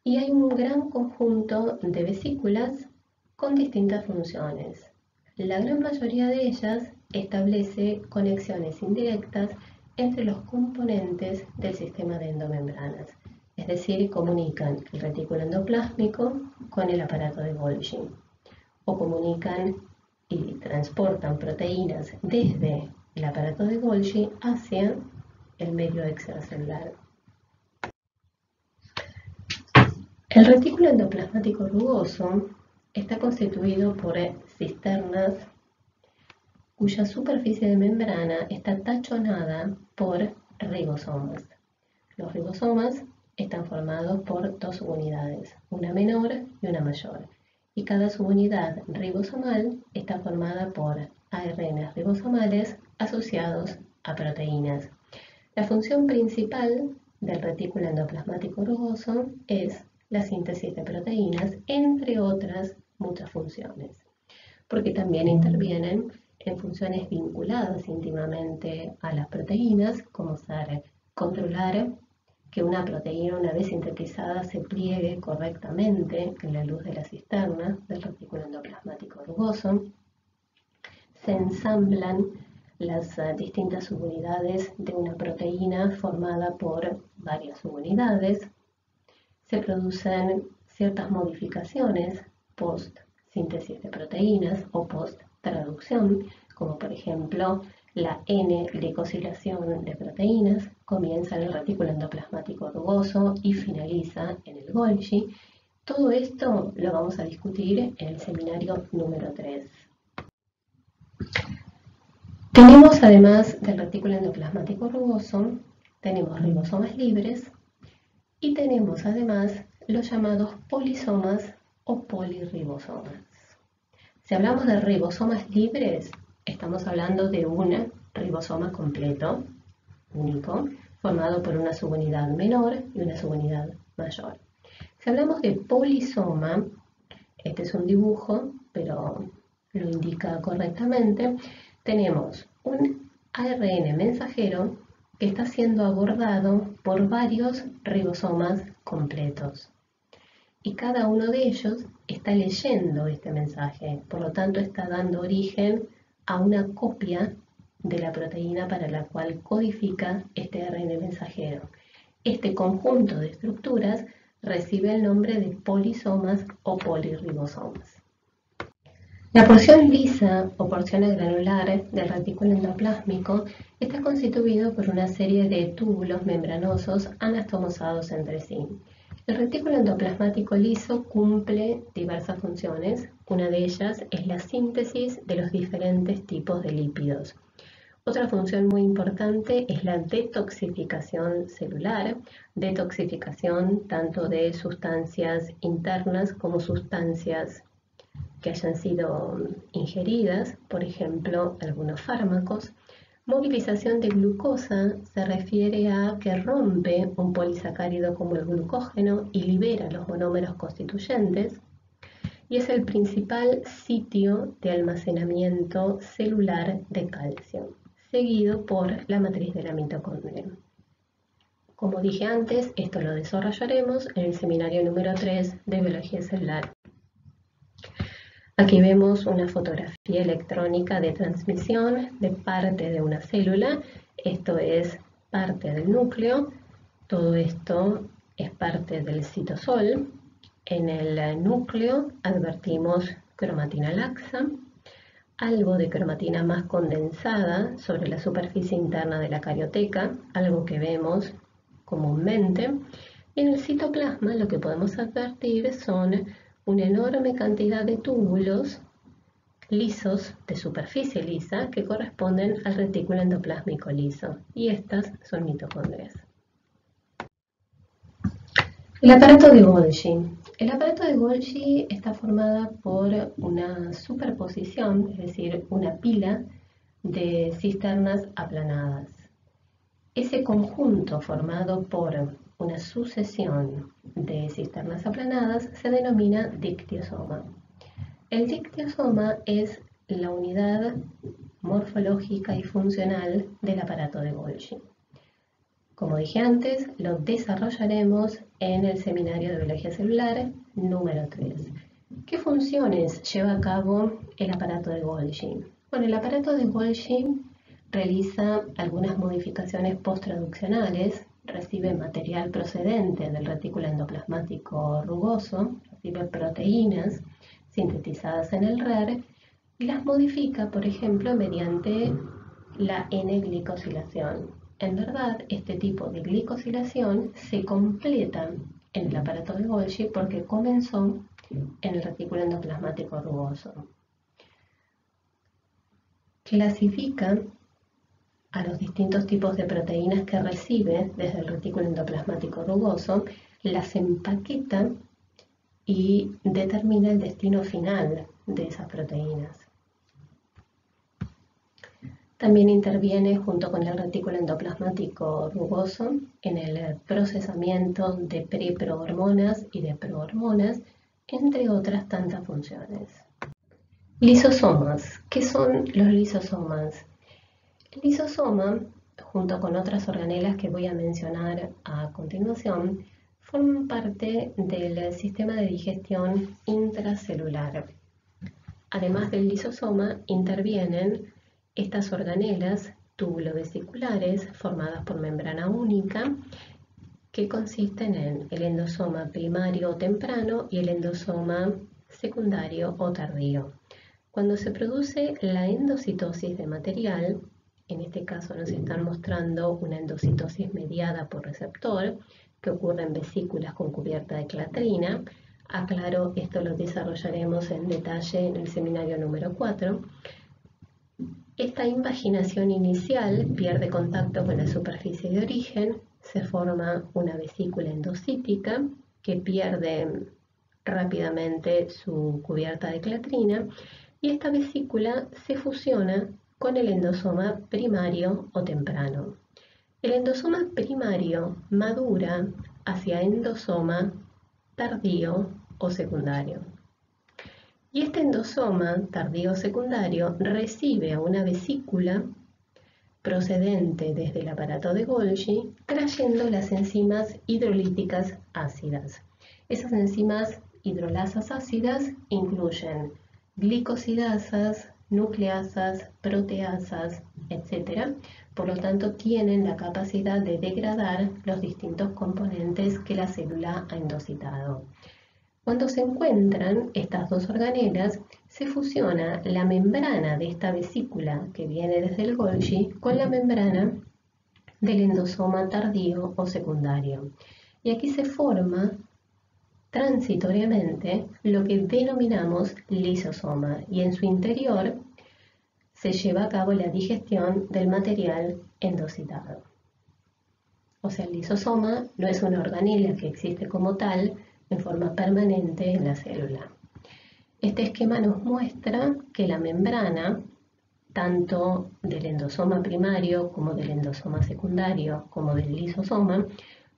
Y hay un gran conjunto de vesículas con distintas funciones. La gran mayoría de ellas establece conexiones indirectas entre los componentes del sistema de endomembranas, es decir, comunican el retículo endoplásmico con el aparato de Golgi, o comunican y transportan proteínas desde el aparato de Golgi hacia el medio extracelular. El retículo endoplasmático rugoso está constituido por cisternas cuya superficie de membrana está tachonada por ribosomas. Los ribosomas están formados por dos subunidades, una menor y una mayor, y cada subunidad ribosomal está formada por ARN ribosomales asociados a proteínas. La función principal del retículo endoplasmático rugoso es la síntesis de proteínas, entre otras muchas funciones, porque también intervienen en funciones vinculadas íntimamente a las proteínas, como ser controlar que una proteína, una vez sintetizada, se pliegue correctamente en la luz de la cisterna del retículo endoplasmático rugoso. Se ensamblan las distintas subunidades de una proteína formada por varias subunidades. Se producen ciertas modificaciones post-síntesis de proteínas o post-traducción, como por ejemplo la N-glicosilación de proteínas, comienza en el retículo endoplasmático rugoso y finaliza en el Golgi. Todo esto lo vamos a discutir en el seminario número 3. Tenemos, además del retículo endoplasmático rugoso, tenemos ribosomas libres y tenemos además los llamados polisomas o polirribosomas. Si hablamos de ribosomas libres, estamos hablando de un ribosoma completo, único, formado por una subunidad menor y una subunidad mayor. Si hablamos de polisoma, este es un dibujo, pero lo indica correctamente, tenemos un ARN mensajero que está siendo abordado por varios ribosomas completos. Y cada uno de ellos está leyendo este mensaje, por lo tanto está dando origen a una copia de la proteína para la cual codifica este ARN mensajero. Este conjunto de estructuras recibe el nombre de polisomas o polirribosomas. La porción lisa o porción granular del retículo endoplásmico está constituido por una serie de túbulos membranosos anastomosados entre sí. El retículo endoplasmático liso cumple diversas funciones. Una de ellas es la síntesis de los diferentes tipos de lípidos. Otra función muy importante es la detoxificación celular, detoxificación tanto de sustancias internas como sustancias que hayan sido ingeridas, por ejemplo, algunos fármacos. Movilización de glucosa se refiere a que rompe un polisacárido como el glucógeno y libera los monómeros constituyentes, y es el principal sitio de almacenamiento celular de calcio, seguido por la matriz de la mitocondria. Como dije antes, esto lo desarrollaremos en el seminario número 3 de biología celular. Aquí vemos una fotografía electrónica de transmisión de parte de una célula. Esto es parte del núcleo. Todo esto es parte del citosol. En el núcleo advertimos cromatina laxa, algo de cromatina más condensada sobre la superficie interna de la carioteca, algo que vemos comúnmente. En el citoplasma lo que podemos advertir son una enorme cantidad de túbulos lisos de superficie lisa que corresponden al retículo endoplásmico liso, y estas son mitocondrias. El aparato de Golgi. El aparato de Golgi está formada por una superposición, es decir, una pila de cisternas aplanadas. Ese conjunto formado por una sucesión de cisternas aplanadas se denomina dictiosoma. El dictiosoma es la unidad morfológica y funcional del aparato de Golgi. Como dije antes, lo desarrollaremos en el seminario de biología celular número 3. ¿Qué funciones lleva a cabo el aparato de Golgi? Bueno, el aparato de Golgi realiza algunas modificaciones posttraduccionales, recibe material procedente del retículo endoplasmático rugoso, recibe proteínas sintetizadas en el RER y las modifica, por ejemplo, mediante la N-glicosilación. En verdad, este tipo de glicosilación se completa en el aparato de Golgi porque comenzó en el retículo endoplasmático rugoso. Clasifica a los distintos tipos de proteínas que recibe desde el retículo endoplasmático rugoso, las empaqueta y determina el destino final de esas proteínas. También interviene junto con el retículo endoplasmático rugoso en el procesamiento de preprohormonas y de prohormonas, entre otras tantas funciones. Lisosomas. ¿Qué son los lisosomas? El lisosoma, junto con otras organelas que voy a mencionar a continuación, forman parte del sistema de digestión intracelular. Además del lisosoma, intervienen estas organelas tubulobesiculares formadas por membrana única que consisten en el endosoma primario o temprano y el endosoma secundario o tardío. Cuando se produce la endocitosis de material, en este caso nos están mostrando una endocitosis mediada por receptor que ocurre en vesículas con cubierta de clatrina. Aclaro, esto lo desarrollaremos en detalle en el seminario número 4. Esta invaginación inicial pierde contacto con la superficie de origen, se forma una vesícula endocítica que pierde rápidamente su cubierta de clatrina y esta vesícula se fusiona con el endosoma primario o temprano. El endosoma primario madura hacia endosoma tardío o secundario. Y este endosoma tardío secundario recibe a una vesícula procedente desde el aparato de Golgi, trayendo las enzimas hidrolíticas ácidas. Esas enzimas hidrolasas ácidas incluyen glicosidasas, nucleasas, proteasas, etc. Por lo tanto, tienen la capacidad de degradar los distintos componentes que la célula ha endocitado. Cuando se encuentran estas dos organelas, se fusiona la membrana de esta vesícula que viene desde el Golgi con la membrana del endosoma tardío o secundario. Y aquí se forma transitoriamente lo que denominamos lisosoma y en su interior se lleva a cabo la digestión del material endocitado. O sea, el lisosoma no es una organela que existe como tal en forma permanente en la célula. Este esquema nos muestra que la membrana, tanto del endosoma primario como del endosoma secundario como del lisosoma,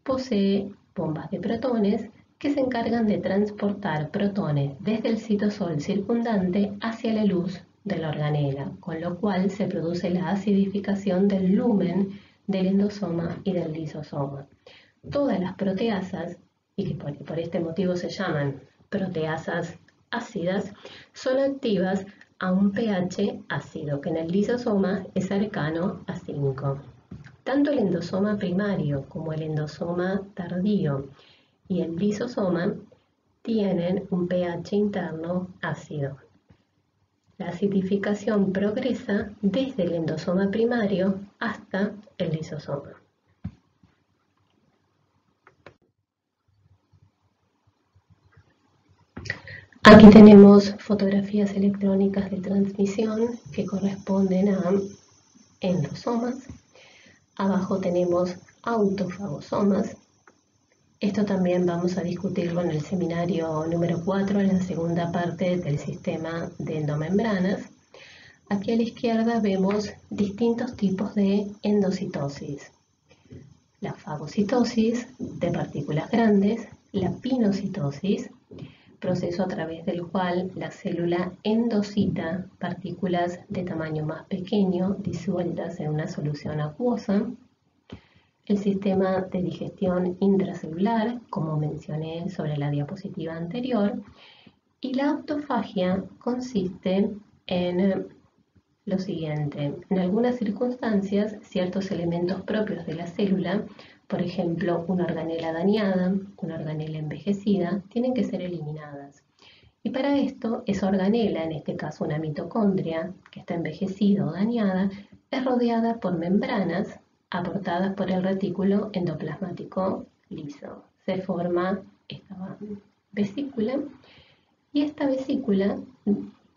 posee bombas de protones que se encargan de transportar protones desde el citosol circundante hacia la luz de la organela, con lo cual se produce la acidificación del lumen del endosoma y del lisosoma. Todas las proteasas, y que por este motivo se llaman proteasas ácidas, son activas a un pH ácido, que en el lisosoma es cercano a 5. Tanto el endosoma primario como el endosoma tardío y el lisosoma tienen un pH interno ácido. La acidificación progresa desde el endosoma primario hasta el lisosoma. Aquí tenemos fotografías electrónicas de transmisión que corresponden a endosomas. Abajo tenemos autofagosomas. Esto también vamos a discutirlo en el seminario número 4, en la segunda parte del sistema de endomembranas. Aquí a la izquierda vemos distintos tipos de endocitosis. La fagocitosis de partículas grandes, la pinocitosis, proceso a través del cual la célula endocita partículas de tamaño más pequeño disueltas en una solución acuosa. El sistema de digestión intracelular, como mencioné sobre la diapositiva anterior, y la autofagia consiste en lo siguiente. En algunas circunstancias, ciertos elementos propios de la célula, por ejemplo, una organela dañada, una organela envejecida, tienen que ser eliminadas. Y para esto, esa organela, en este caso una mitocondria, que está envejecida o dañada, es rodeada por membranas aportadas por el retículo endoplasmático liso. Se forma esta vesícula y esta vesícula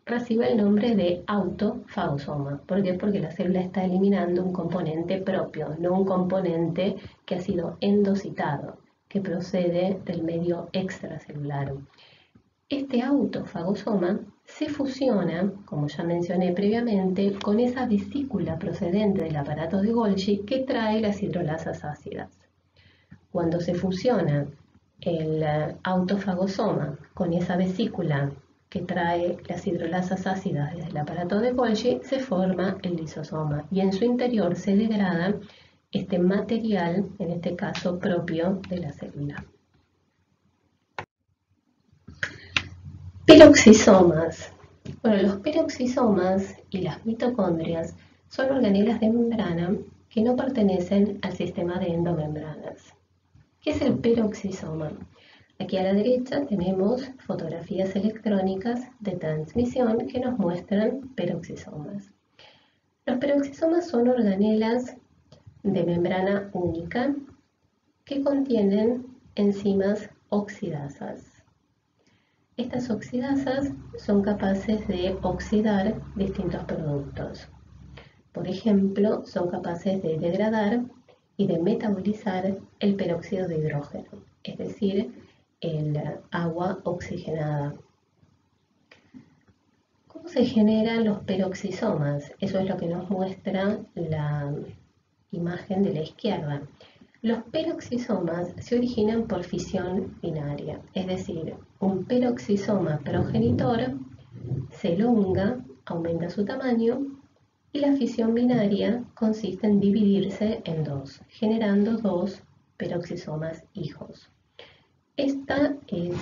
recibe el nombre de autofagosoma. ¿Por qué? Porque la célula está eliminando un componente propio, no un componente que ha sido endocitado, que procede del medio extracelular. Este autofagosoma se fusiona, como ya mencioné previamente, con esa vesícula procedente del aparato de Golgi que trae las hidrolasas ácidas. Cuando se fusiona el autofagosoma con esa vesícula que trae las hidrolasas ácidas desde el aparato de Golgi, se forma el lisosoma y en su interior se degrada este material, en este caso propio de la célula. Peroxisomas. Bueno, los peroxisomas y las mitocondrias son organelas de membrana que no pertenecen al sistema de endomembranas. ¿Qué es el peroxisoma? Aquí a la derecha tenemos fotografías electrónicas de transmisión que nos muestran peroxisomas. Los peroxisomas son organelas de membrana única que contienen enzimas oxidasas. Estas oxidasas son capaces de oxidar distintos productos. Por ejemplo, son capaces de degradar y de metabolizar el peróxido de hidrógeno, es decir, el agua oxigenada. ¿Cómo se generan los peroxisomas? Eso es lo que nos muestra la imagen de la izquierda. Los peroxisomas se originan por fisión binaria, es decir, un peroxisoma progenitor se elonga, aumenta su tamaño y la fisión binaria consiste en dividirse en dos, generando dos peroxisomas hijos. Esta es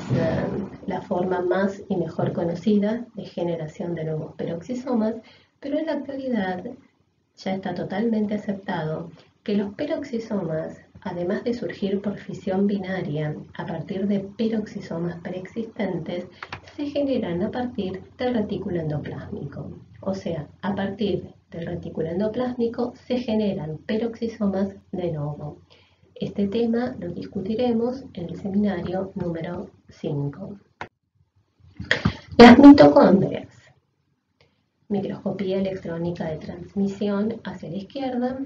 la forma más y mejor conocida de generación de nuevos peroxisomas, pero en la actualidad ya está totalmente aceptado que los peroxisomas, además de surgir por fisión binaria a partir de peroxisomas preexistentes, se generan a partir del retículo endoplásmico. O sea, a partir del retículo endoplásmico se generan peroxisomas de novo. Este tema lo discutiremos en el seminario número 5. Las mitocondrias. Microscopía electrónica de transmisión hacia la izquierda,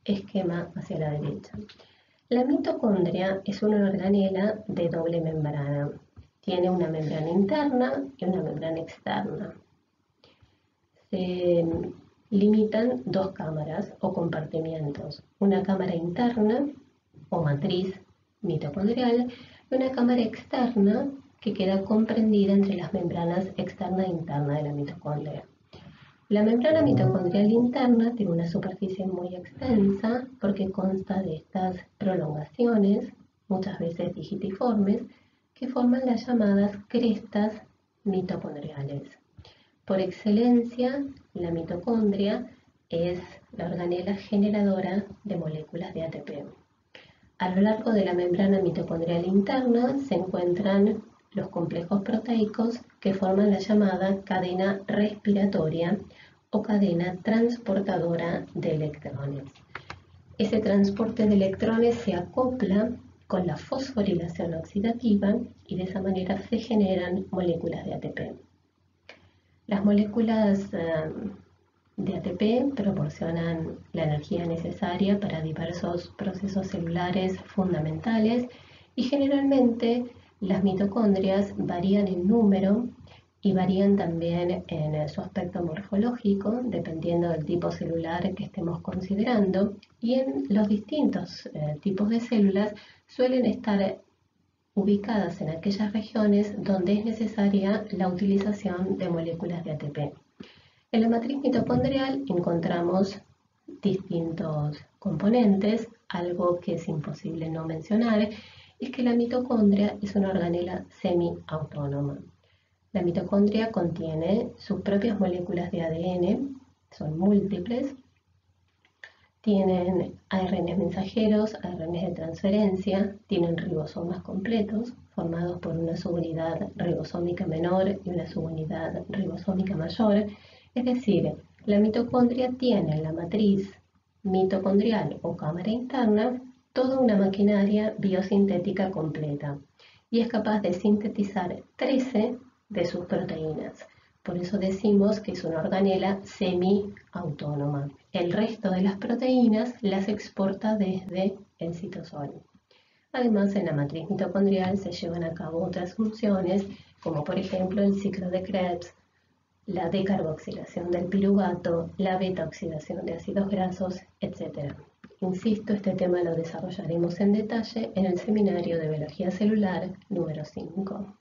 esquema hacia la derecha. La mitocondria es una organela de doble membrana. Tiene una membrana interna y una membrana externa. Se limitan dos cámaras o compartimientos, una cámara interna o matriz mitocondrial y una cámara externa que queda comprendida entre las membranas externa e interna de la mitocondria. La membrana mitocondrial interna tiene una superficie muy extensa porque consta de estas prolongaciones, muchas veces digitiformes, que forman las llamadas crestas mitocondriales. Por excelencia, la mitocondria es la organela generadora de moléculas de ATP. A lo largo de la membrana mitocondrial interna se encuentran los complejos proteicos que forman la llamada cadena respiratoria o cadena transportadora de electrones. Ese transporte de electrones se acopla con la fosforilación oxidativa y de esa manera se generan moléculas de ATP. Las moléculas de ATP proporcionan la energía necesaria para diversos procesos celulares fundamentales y generalmente las mitocondrias varían en número y varían también en su aspecto morfológico, dependiendo del tipo celular que estemos considerando, y en los distintos tipos de células suelen estar ubicadas en aquellas regiones donde es necesaria la utilización de moléculas de ATP. En la matriz mitocondrial encontramos distintos componentes. Algo que es imposible no mencionar es que la mitocondria es una organela semiautónoma. La mitocondria contiene sus propias moléculas de ADN, son múltiples, tienen ARNs mensajeros, ARNs de transferencia, tienen ribosomas completos, formados por una subunidad ribosómica menor y una subunidad ribosómica mayor. Es decir, la mitocondria tiene en la matriz mitocondrial o cámara interna toda una maquinaria biosintética completa y es capaz de sintetizar 13 de sus proteínas. Por eso decimos que es una organela semiautónoma. El resto de las proteínas las exporta desde el citosol. Además, en la matriz mitocondrial se llevan a cabo otras funciones, como por ejemplo el ciclo de Krebs, la decarboxilación del piruvato, la beta-oxidación de ácidos grasos, etc. Insisto, este tema lo desarrollaremos en detalle en el seminario de biología celular número 5.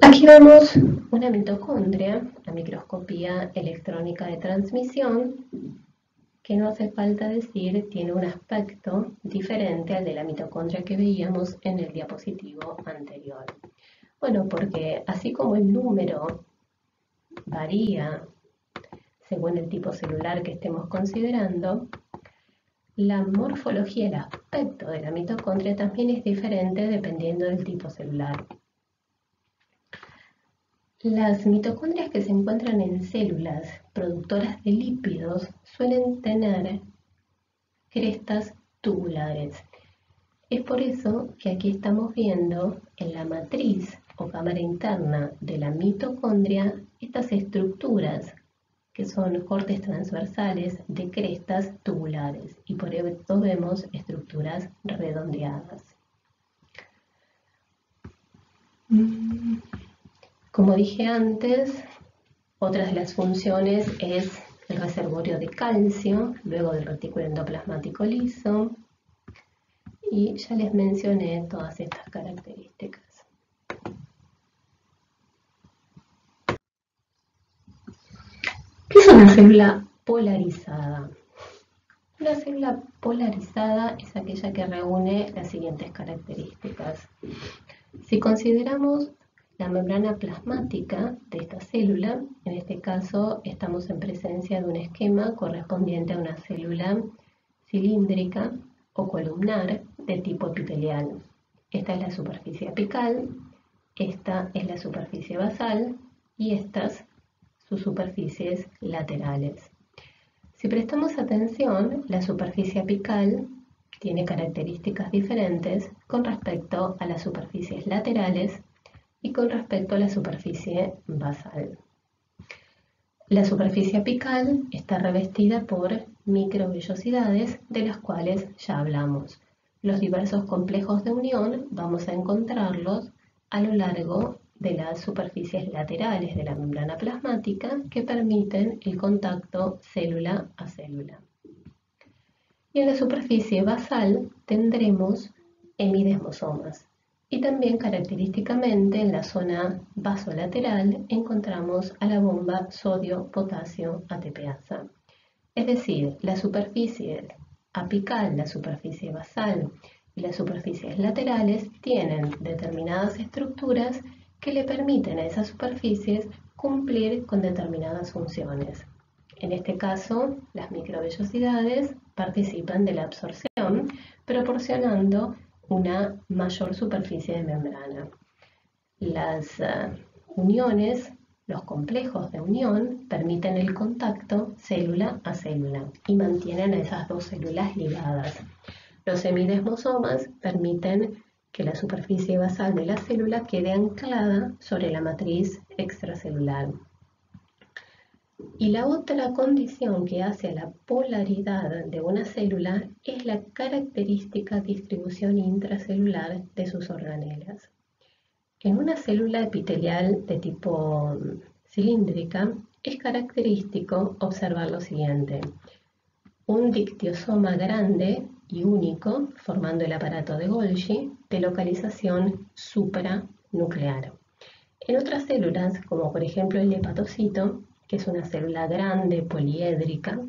Aquí vemos una mitocondria, la microscopía electrónica de transmisión, que no hace falta decir tiene un aspecto diferente al de la mitocondria que veíamos en el diapositivo anterior. Bueno, porque así como el número varía según el tipo celular que estemos considerando, la morfología, el aspecto de la mitocondria también es diferente dependiendo del tipo celular. Las mitocondrias que se encuentran en células productoras de lípidos suelen tener crestas tubulares. Es por eso que aquí estamos viendo en la matriz o cámara interna de la mitocondria estas estructuras que son cortes transversales de crestas tubulares y por eso vemos estructuras redondeadas. Como dije antes, otra de las funciones es el reservorio de calcio, luego del retículo endoplasmático liso, y ya les mencioné todas estas características. ¿Qué es una célula polarizada? Una célula polarizada es aquella que reúne las siguientes características. Si consideramos la membrana plasmática de esta célula, en este caso estamos en presencia de un esquema correspondiente a una célula cilíndrica o columnar de tipo epitelial. Esta es la superficie apical, esta es la superficie basal y estas sus superficies laterales. Si prestamos atención, la superficie apical tiene características diferentes con respecto a las superficies laterales y con respecto a la superficie basal. La superficie apical está revestida por microvellosidades de las cuales ya hablamos. Los diversos complejos de unión vamos a encontrarlos a lo largo de las superficies laterales de la membrana plasmática que permiten el contacto célula a célula. Y en la superficie basal tendremos hemidesmosomas. Y también característicamente en la zona vasolateral encontramos a la bomba sodio-potasio ATPasa. Es decir, la superficie apical, la superficie basal y las superficies laterales tienen determinadas estructuras que le permiten a esas superficies cumplir con determinadas funciones. En este caso, las microvellosidades participan de la absorción, proporcionando una mayor superficie de membrana. Las uniones, los complejos de unión, permiten el contacto célula a célula y mantienen a esas dos células ligadas. Los hemidesmosomas permiten que la superficie basal de la célula quede anclada sobre la matriz extracelular. Y la otra condición que hace a la polaridad de una célula es la característica distribución intracelular de sus organelas. En una célula epitelial de tipo cilíndrica es característico observar lo siguiente: un dictiosoma grande y único formando el aparato de Golgi de localización supranuclear. En otras células, como por ejemplo el hepatocito, que es una célula grande poliédrica,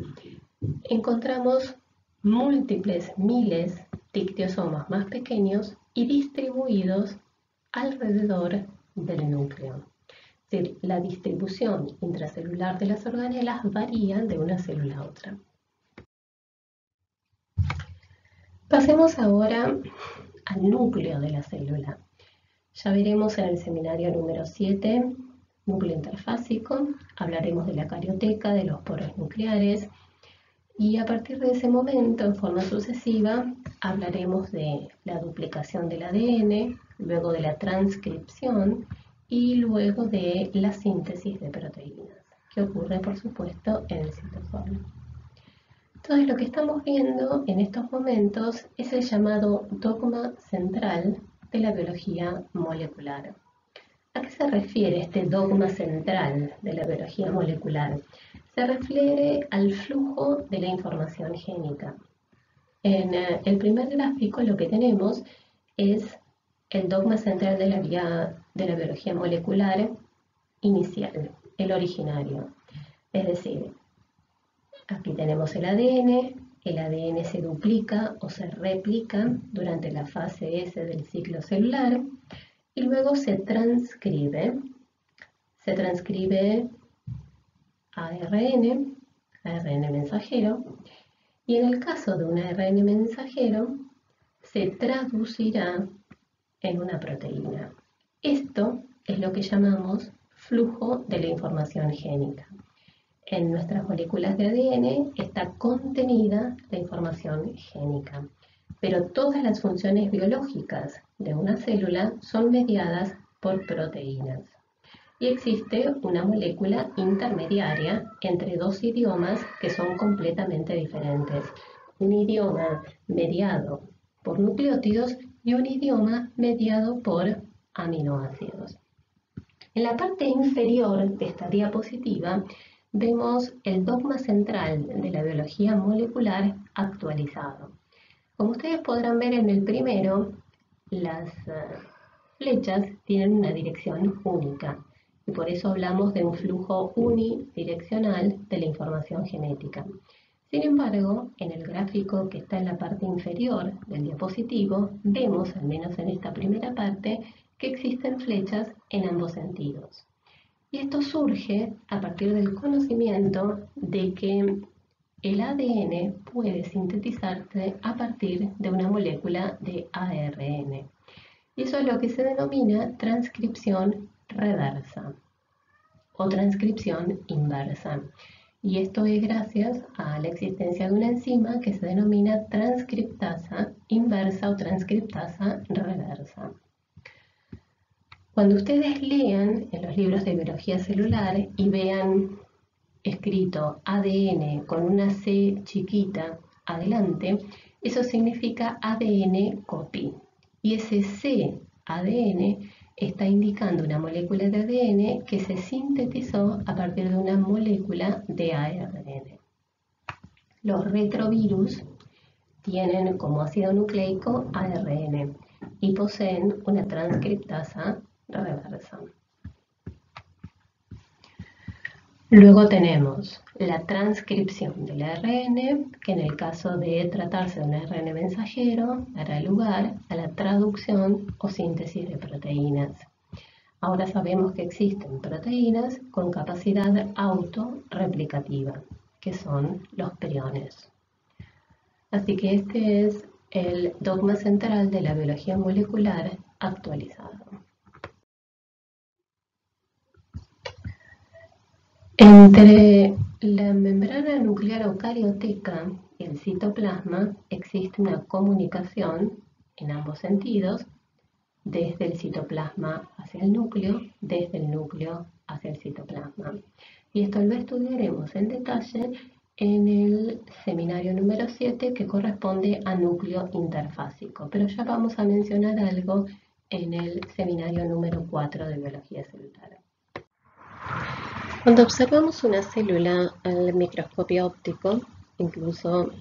encontramos múltiples miles dictiosomas más pequeños y distribuidos alrededor del núcleo. Es decir, la distribución intracelular de las organelas varía de una célula a otra. Pasemos ahora al núcleo de la célula. Ya veremos en el seminario número 7, núcleo interfásico, hablaremos de la carioteca, de los poros nucleares, y a partir de ese momento, en forma sucesiva, hablaremos de la duplicación del ADN, luego de la transcripción y luego de la síntesis de proteínas, que ocurre, por supuesto, en el citosol. Entonces, lo que estamos viendo en estos momentos es el llamado dogma central de la biología molecular. ¿A qué se refiere este dogma central de la biología molecular? Se refiere al flujo de la información génica. En el primer gráfico lo que tenemos es el dogma central de la biología molecular inicial, el originario. Es decir, aquí tenemos el ADN se duplica o se replica durante la fase S del ciclo celular y luego se transcribe ARN mensajero, y en el caso de un ARN mensajero se traducirá en una proteína. Esto es lo que llamamos flujo de la información génica. En nuestras moléculas de ADN está contenida la información génica, pero todas las funciones biológicas de una célula son mediadas por proteínas. y existe una molécula intermediaria entre dos idiomas que son completamente diferentes. Un idioma mediado por nucleótidos y un idioma mediado por aminoácidos. En la parte inferior de esta diapositiva vemos el dogma central de la biología molecular actualizado. Como ustedes podrán ver en el primero, las flechas tienen una dirección única y por eso hablamos de un flujo unidireccional de la información genética. Sin embargo, en el gráfico que está en la parte inferior del diapositivo, vemos, al menos en esta primera parte, que existen flechas en ambos sentidos. Y esto surge a partir del conocimiento de que el ADN puede sintetizarse a partir de una molécula de ARN. Y eso es lo que se denomina transcripción reversa o transcripción inversa. Y esto es gracias a la existencia de una enzima que se denomina transcriptasa inversa o transcriptasa reversa. Cuando ustedes lean en los libros de biología celular y vean escrito ADN con una C chiquita adelante, eso significa ADN copy. Y ese C ADN está indicando una molécula de ADN que se sintetizó a partir de una molécula de ARN. Los retrovirus tienen como ácido nucleico ARN y poseen una transcriptasa reversa. Luego tenemos la transcripción del ARN, que en el caso de tratarse de un ARN mensajero, dará lugar a la traducción o síntesis de proteínas. Ahora sabemos que existen proteínas con capacidad autorreplicativa, que son los priones. Así que este es el dogma central de la biología molecular actualizado. Entre la membrana nuclear eucarioteca y el citoplasma existe una comunicación en ambos sentidos, desde el citoplasma hacia el núcleo, desde el núcleo hacia el citoplasma. Y esto lo estudiaremos en detalle en el seminario número 7, que corresponde a núcleo interfásico, pero ya vamos a mencionar algo en el seminario número 4 de biología celular. Cuando observamos una célula al microscopio óptico, incluso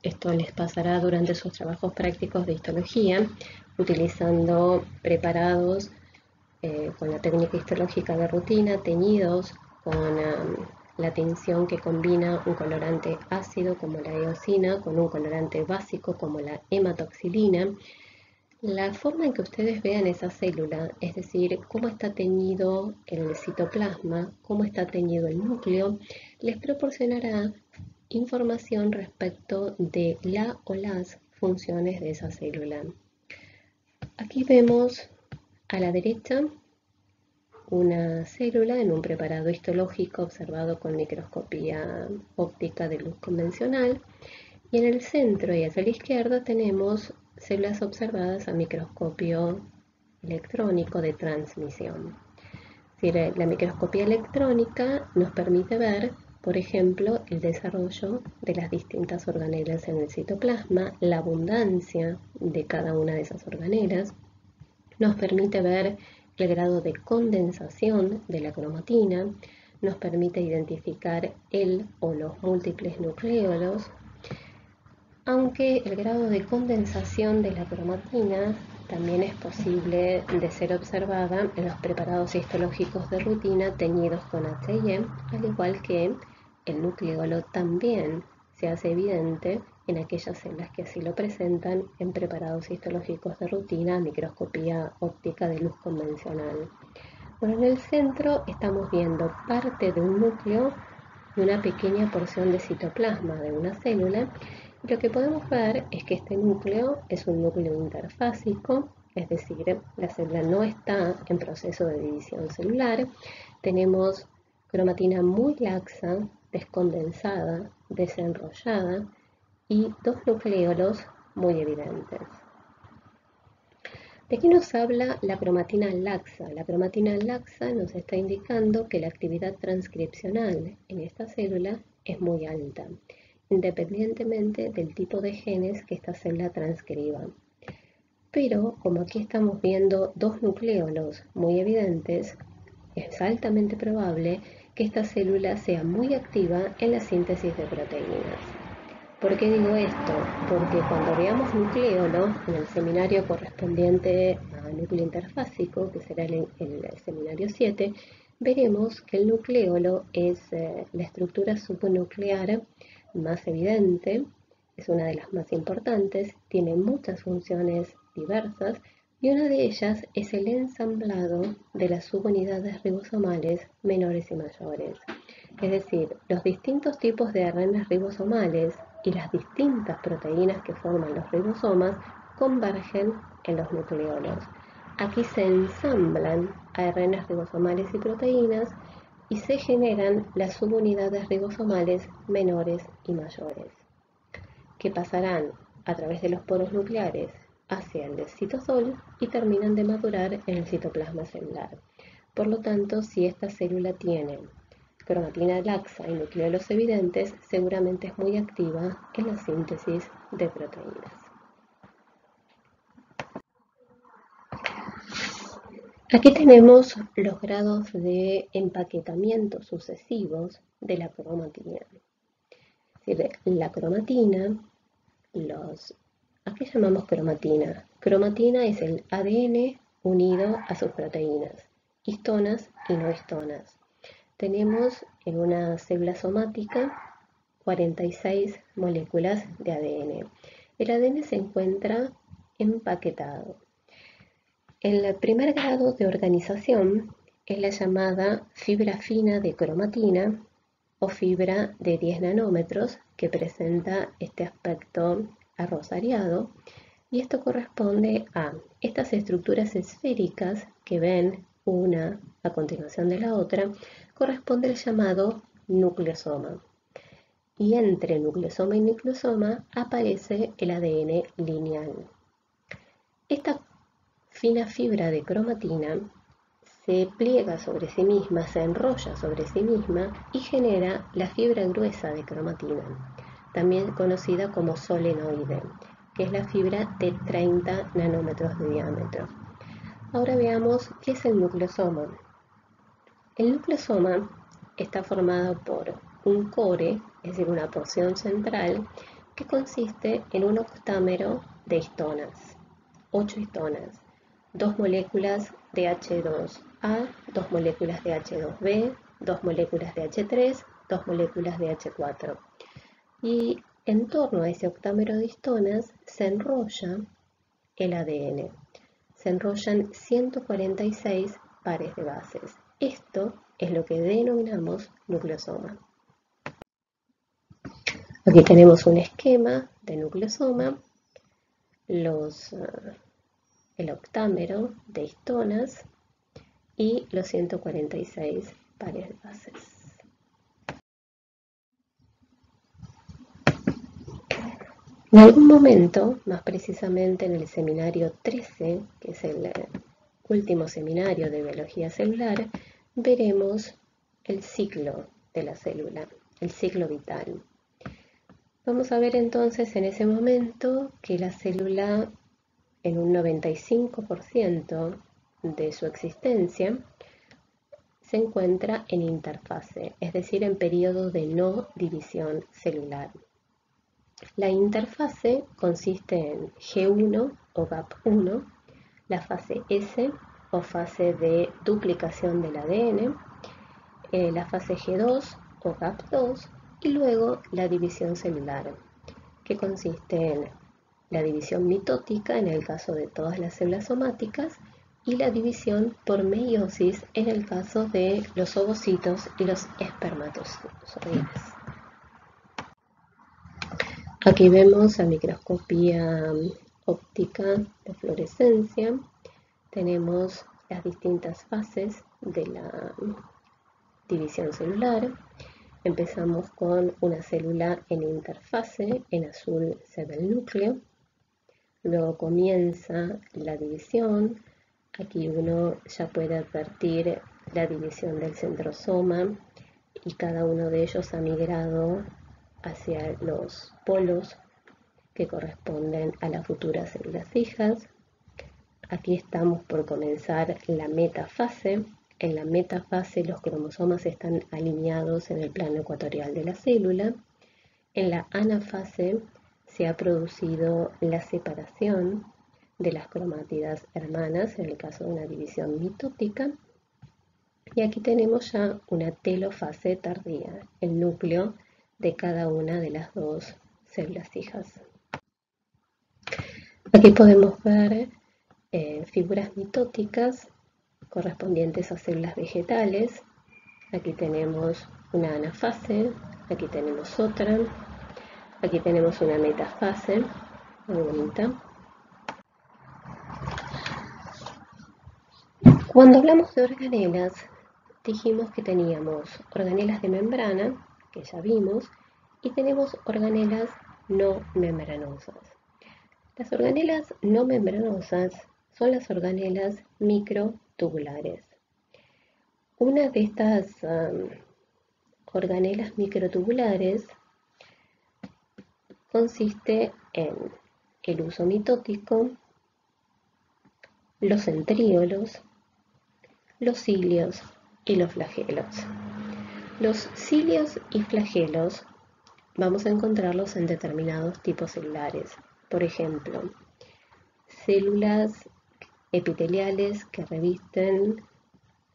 esto les pasará durante sus trabajos prácticos de histología, utilizando preparados con la técnica histológica de rutina, teñidos con la tinción que combina un colorante ácido como la eosina con un colorante básico como la hematoxilina. La forma en que ustedes vean esa célula, es decir, cómo está teñido el citoplasma, cómo está teñido el núcleo, les proporcionará información respecto de la o las funciones de esa célula. Aquí vemos a la derecha una célula en un preparado histológico observado con microscopía óptica de luz convencional, y en el centro y hacia la izquierda tenemos células observadas a microscopio electrónico de transmisión. Es decir, la microscopía electrónica nos permite ver, por ejemplo, el desarrollo de las distintas organelas en el citoplasma, la abundancia de cada una de esas organelas, nos permite ver el grado de condensación de la cromatina, nos permite identificar el o los múltiples nucleolos, aunque el grado de condensación de la cromatina también es posible de ser observada en los preparados histológicos de rutina teñidos con H&E, al igual que el nucleolo también se hace evidente en aquellas células que así lo presentan en preparados histológicos de rutina a microscopía óptica de luz convencional. Bueno, en el centro estamos viendo parte de un núcleo y una pequeña porción de citoplasma de una célula. Lo que podemos ver es que este núcleo es un núcleo interfásico, es decir, la célula no está en proceso de división celular. Tenemos cromatina muy laxa, descondensada, desenrollada y dos nucleolos muy evidentes. ¿De qué nos habla la cromatina laxa? La cromatina laxa nos está indicando que la actividad transcripcional en esta célula es muy alta, independientemente del tipo de genes que esta célula transcriba. Pero como aquí estamos viendo dos nucleolos muy evidentes, es altamente probable que esta célula sea muy activa en la síntesis de proteínas. ¿Por qué digo esto? Porque cuando veamos nucleolo en el seminario correspondiente a núcleo interfásico, que será el seminario 7, veremos que el nucleolo es la estructura subnuclear más evidente, es una de las más importantes, tiene muchas funciones diversas y una de ellas es el ensamblado de las subunidades ribosomales menores y mayores. Es decir, los distintos tipos de ARNs ribosomales y las distintas proteínas que forman los ribosomas convergen en los nucleolos. Aquí se ensamblan ARNs ribosomales y proteínas y se generan las subunidades ribosomales menores y mayores, que pasarán a través de los poros nucleares hacia el citosol y terminan de madurar en el citoplasma celular. Por lo tanto, si esta célula tiene cromatina laxa y nucleolos evidentes, seguramente es muy activa en la síntesis de proteínas. Aquí tenemos los grados de empaquetamiento sucesivos de la cromatina. Es decir, la cromatina, ¿a qué llamamos cromatina? Cromatina es el ADN unido a sus proteínas, histonas y no histonas. Tenemos en una célula somática 46 moléculas de ADN. El ADN se encuentra empaquetado. El primer grado de organización es la llamada fibra fina de cromatina o fibra de 10 nanómetros, que presenta este aspecto arrosariado, y esto corresponde a estas estructuras esféricas que ven una a continuación de la otra, corresponde al llamado nucleosoma. Y entre nucleosoma y nucleosoma aparece el ADN lineal. Esta fina fibra de cromatina se pliega sobre sí misma, se enrolla sobre sí misma y genera la fibra gruesa de cromatina, también conocida como solenoide, que es la fibra de 30 nanómetros de diámetro. Ahora veamos qué es el nucleosoma. El nucleosoma está formado por un core, es decir, una porción central, que consiste en un octámero de histonas, 8 histonas, 2 moléculas de H2A, 2 moléculas de H2B, 2 moléculas de H3, 2 moléculas de H4. Y en torno a ese octámero de histonas se enrolla el ADN. Se enrollan 146 pares de bases. Esto es lo que denominamos nucleosoma. Aquí tenemos un esquema de nucleosoma, el octámero de histonas y los 146 pares de bases. En algún momento, más precisamente en el seminario 13, que es el último seminario de biología celular, veremos el ciclo de la célula, el ciclo vital. Vamos a ver entonces en ese momento que la célula, en un 95% de su existencia, se encuentra en interfase, es decir, en periodo de no división celular. La interfase consiste en G1 o GAP1, la fase S o fase de duplicación del ADN, la fase G2 o GAP2 y luego la división celular, que consiste en la división mitótica en el caso de todas las células somáticas y la división por meiosis en el caso de los ovocitos y los espermatozoides. Aquí vemos a microscopía óptica de fluorescencia. Tenemos las distintas fases de la división celular. Empezamos con una célula en interfase, en azul se ve el núcleo. luego comienza la división. Aquí uno ya puede advertir la división del centrosoma y cada uno de ellos ha migrado hacia los polos que corresponden a las futuras células hijas. Aquí estamos por comenzar la metafase. En la metafase los cromosomas están alineados en el plano ecuatorial de la célula. En la anafase se ha producido la separación de las cromátidas hermanas, en el caso de una división mitótica. Y aquí tenemos ya una telofase tardía, el núcleo de cada una de las dos células hijas. Aquí podemos ver figuras mitóticas correspondientes a células vegetales. Aquí tenemos una anafase, aquí tenemos otra, aquí tenemos una metafase, muy bonita. Cuando hablamos de organelas, dijimos que teníamos organelas de membrana, que ya vimos, y tenemos organelas no membranosas. Las organelas no membranosas son las organelas microtubulares. Una de estas organelas microtubulares consiste en el uso mitótico, los centríolos, los cilios y los flagelos. Los cilios y flagelos vamos a encontrarlos en determinados tipos celulares. Por ejemplo, células epiteliales que revisten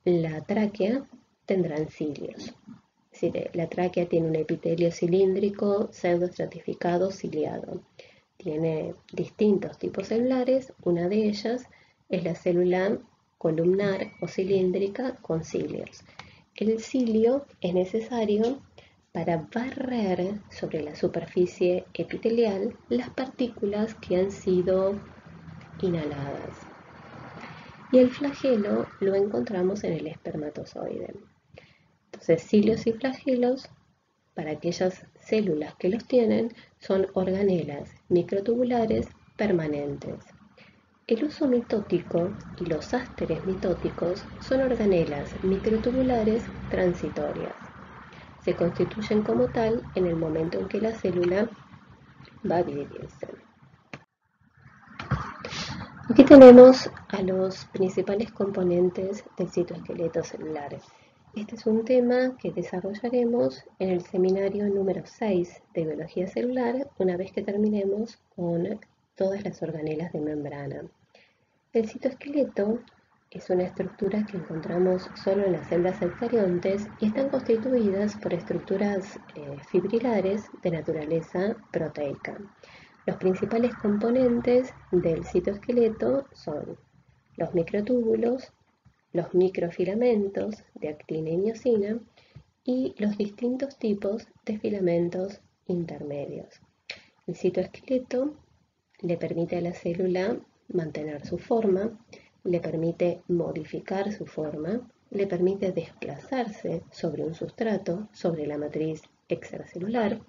la tráquea tendrán cilios. Es decir, la tráquea tiene un epitelio cilíndrico pseudoestratificado ciliado. Tiene distintos tipos celulares. Una de ellas es la célula columnar o cilíndrica con cilios. El cilio es necesario para barrer sobre la superficie epitelial las partículas que han sido inhaladas. Y el flagelo lo encontramos en el espermatozoide. Entonces, cilios y flagelos, para aquellas células que los tienen, son organelas microtubulares permanentes. El uso mitótico y los ásteres mitóticos son organelas microtubulares transitorias. Se constituyen como tal en el momento en que la célula va a dividirse. Aquí tenemos a los principales componentes del citoesqueleto celular. Este es un tema que desarrollaremos en el seminario número 6 de biología celular, una vez que terminemos con todas las organelas de membrana. El citoesqueleto es una estructura que encontramos solo en las células eucariontes y están constituidas por estructuras fibrilares de naturaleza proteica. Los principales componentes del citoesqueleto son los microtúbulos, los microfilamentos de actina y miosina y los distintos tipos de filamentos intermedios. El citoesqueleto le permite a la célula mantener su forma, le permite modificar su forma, le permite desplazarse sobre un sustrato, sobre la matriz extracelular.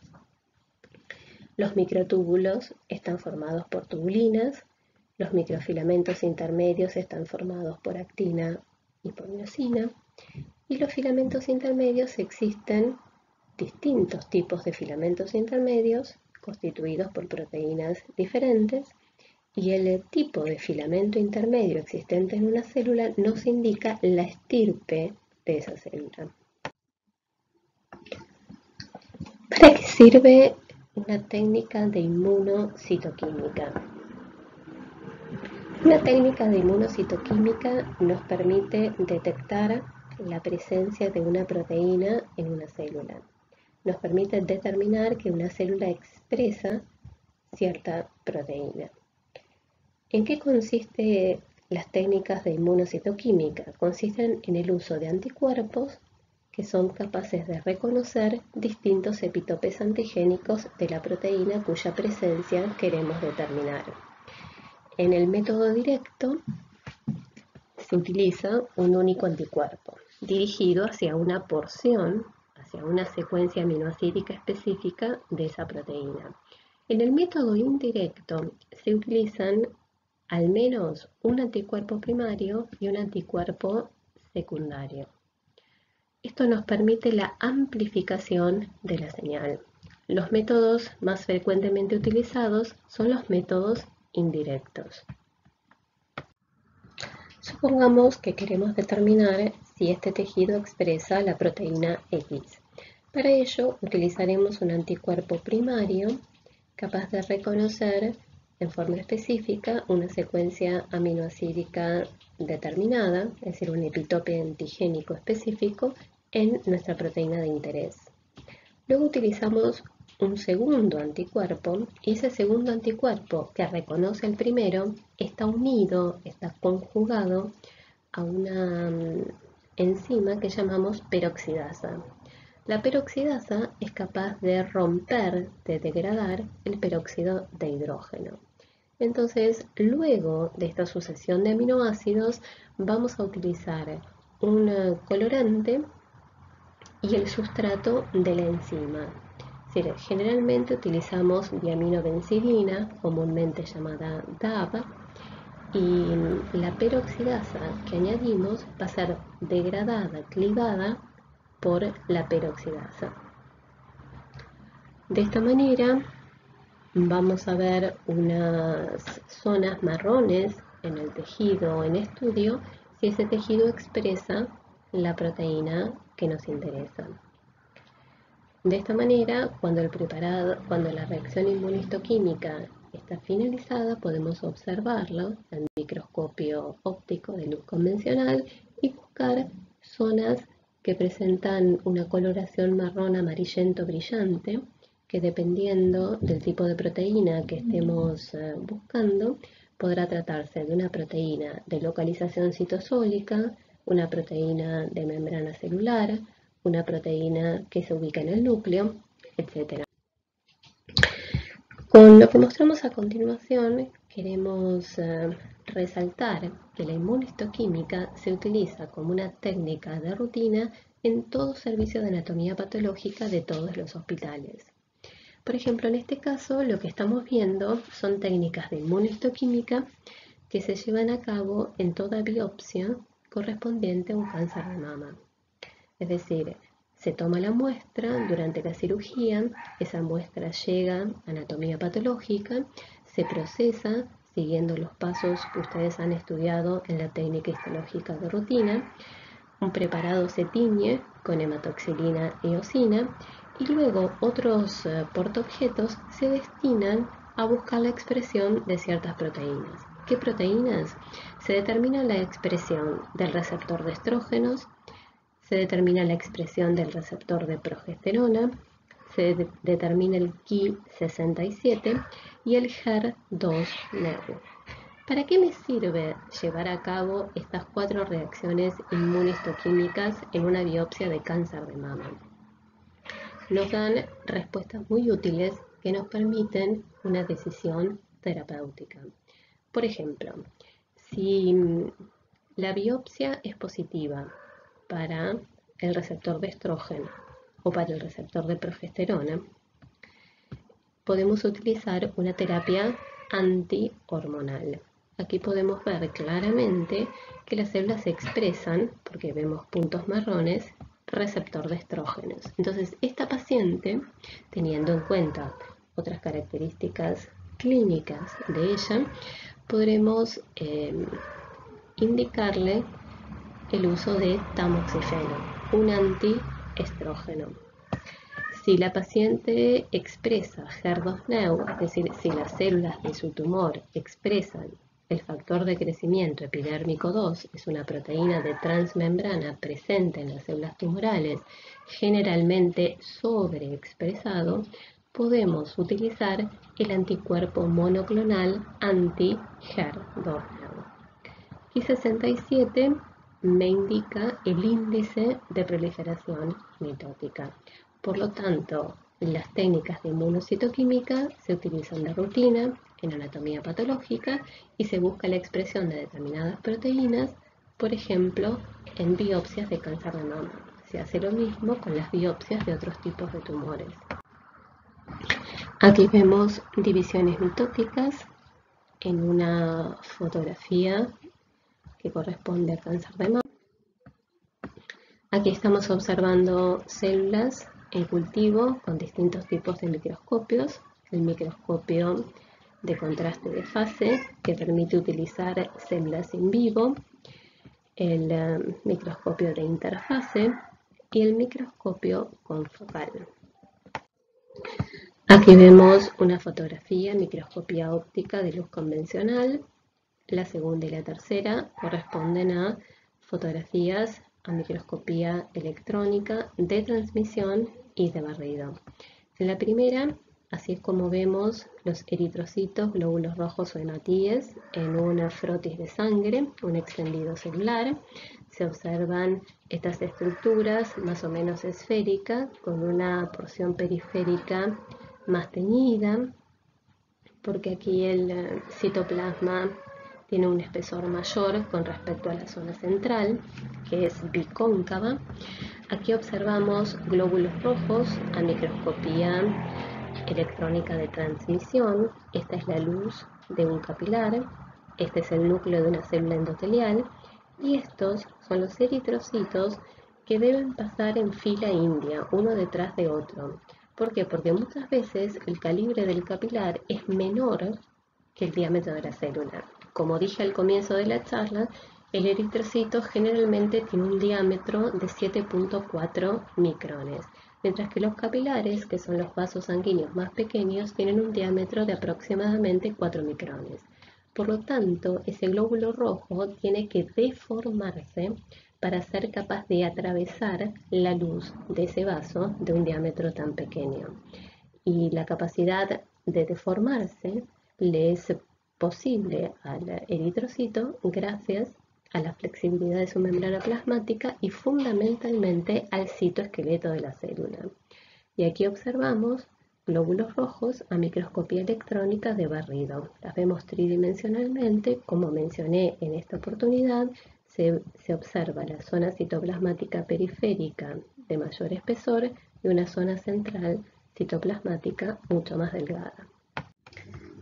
Los microtúbulos están formados por tubulinas, los microfilamentos intermedios están formados por actina y por miosina, y los filamentos intermedios existen distintos tipos de filamentos intermedios constituidos por proteínas diferentes, y el tipo de filamento intermedio existente en una célula nos indica la estirpe de esa célula. ¿Para qué sirve una técnica de inmunocitoquímica? Una técnica de inmunocitoquímica nos permite detectar la presencia de una proteína en una célula. Nos permite determinar que una célula expresa cierta proteína. ¿En qué consisten las técnicas de inmunocitoquímica? Consisten en el uso de anticuerpos que son capaces de reconocer distintos epitopes antigénicos de la proteína cuya presencia queremos determinar. En el método directo se utiliza un único anticuerpo dirigido hacia una porción, hacia una secuencia aminoácidica específica de esa proteína. En el método indirecto se utilizan al menos un anticuerpo primario y un anticuerpo secundario. Esto nos permite la amplificación de la señal. Los métodos más frecuentemente utilizados son los métodos indirectos. Supongamos que queremos determinar si este tejido expresa la proteína X. Para ello utilizaremos un anticuerpo primario capaz de reconocer en forma específica una secuencia aminoácidica determinada, es decir, un epitope antigénico específico en nuestra proteína de interés. Luego utilizamos un segundo anticuerpo y ese segundo anticuerpo que reconoce el primero está unido, está conjugado a una enzima que llamamos peroxidasa. La peroxidasa es capaz de romper, de degradar el peróxido de hidrógeno. Entonces, luego de esta sucesión de aminoácidos, vamos a utilizar un colorante y el sustrato de la enzima. Es decir, generalmente utilizamos diaminobencidina, comúnmente llamada DAB, y la peroxidasa que añadimos va a ser degradada, clivada por la peroxidasa. De esta manera vamos a ver unas zonas marrones en el tejido en estudio si ese tejido expresa la proteína que nos interesa. De esta manera, cuando la reacción inmunistoquímica está finalizada, podemos observarlo al microscopio óptico de luz convencional y buscar zonas que presentan una coloración marrón amarillento brillante, que dependiendo del tipo de proteína que estemos buscando, podrá tratarse de una proteína de localización citosólica, una proteína de membrana celular, una proteína que se ubica en el núcleo, etc. Con lo que mostramos a continuación, queremos resaltar que la inmunistoquímica se utiliza como una técnica de rutina en todo servicio de anatomía patológica de todos los hospitales. Por ejemplo, en este caso, lo que estamos viendo son técnicas de inmunistoquímica que se llevan a cabo en toda biopsia correspondiente a un cáncer de mama. Es decir, se toma la muestra durante la cirugía, esa muestra llega a anatomía patológica, se procesa siguiendo los pasos que ustedes han estudiado en la técnica histológica de rutina, un preparado se tiñe con hematoxilina y eosina y luego otros portaobjetos se destinan a buscar la expresión de ciertas proteínas. ¿Qué proteínas? Se determina la expresión del receptor de estrógenos, se determina la expresión del receptor de progesterona, se determina el Ki67 y el HER2-neu. ¿Para qué me sirve llevar a cabo estas 4 reacciones inmunistoquímicas en una biopsia de cáncer de mama? Nos dan respuestas muy útiles que nos permiten una decisión terapéutica. Por ejemplo, si la biopsia es positiva para el receptor de estrógeno o para el receptor de progesterona, podemos utilizar una terapia antihormonal. Aquí podemos ver claramente que las células se expresan, porque vemos puntos marrones, receptor de estrógenos. Entonces, esta paciente, teniendo en cuenta otras características clínicas de ella, podremos indicarle el uso de tamoxifeno, un antiestrógeno. Si la paciente expresa HER2-neu, es decir, si las células de su tumor expresan el factor de crecimiento epidérmico 2, es una proteína de transmembrana presente en las células tumorales, generalmente sobreexpresado, podemos utilizar el anticuerpo monoclonal anti-HER2-neu. Ki67 me indica el índice de proliferación mitótica. Por lo tanto, las técnicas de inmunocitoquímica se utilizan de rutina en anatomía patológica y se busca la expresión de determinadas proteínas, por ejemplo, en biopsias de cáncer de mama. Se hace lo mismo con las biopsias de otros tipos de tumores. Aquí vemos divisiones mitóticas en una fotografía que corresponde al cáncer de mama. Aquí estamos observando células en cultivo con distintos tipos de microscopios. El microscopio de contraste de fase, que permite utilizar células in vivo, el microscopio de interfase y el microscopio confocal. Aquí vemos una fotografía, microscopía óptica de luz convencional. La segunda y la tercera corresponden a fotografías a microscopía electrónica de transmisión y de barrido. En la primera, así es como vemos los eritrocitos, glóbulos rojos o hematíes en una frotis de sangre, un extendido celular. Se observan estas estructuras más o menos esféricas con una porción periférica más teñida, porque aquí el citoplasma tiene un espesor mayor con respecto a la zona central, que es bicóncava. Aquí observamos glóbulos rojos a microscopía electrónica de transmisión. Esta es la luz de un capilar, este es el núcleo de una célula endotelial y estos son los eritrocitos que deben pasar en fila india, uno detrás de otro. ¿Por qué? Porque muchas veces el calibre del capilar es menor que el diámetro de la célula. Como dije al comienzo de la charla, el eritrocito generalmente tiene un diámetro de 7.4 micrones, mientras que los capilares, que son los vasos sanguíneos más pequeños, tienen un diámetro de aproximadamente 4 micrones. Por lo tanto, ese glóbulo rojo tiene que deformarse para ser capaz de atravesar la luz de ese vaso de un diámetro tan pequeño. Y la capacidad de deformarse le es posible al eritrocito gracias a la flexibilidad de su membrana plasmática y fundamentalmente al citoesqueleto de la célula. Y aquí observamos glóbulos rojos a microscopía electrónica de barrido. Las vemos tridimensionalmente. Como mencioné en esta oportunidad, se observa la zona citoplasmática periférica de mayor espesor y una zona central citoplasmática mucho más delgada.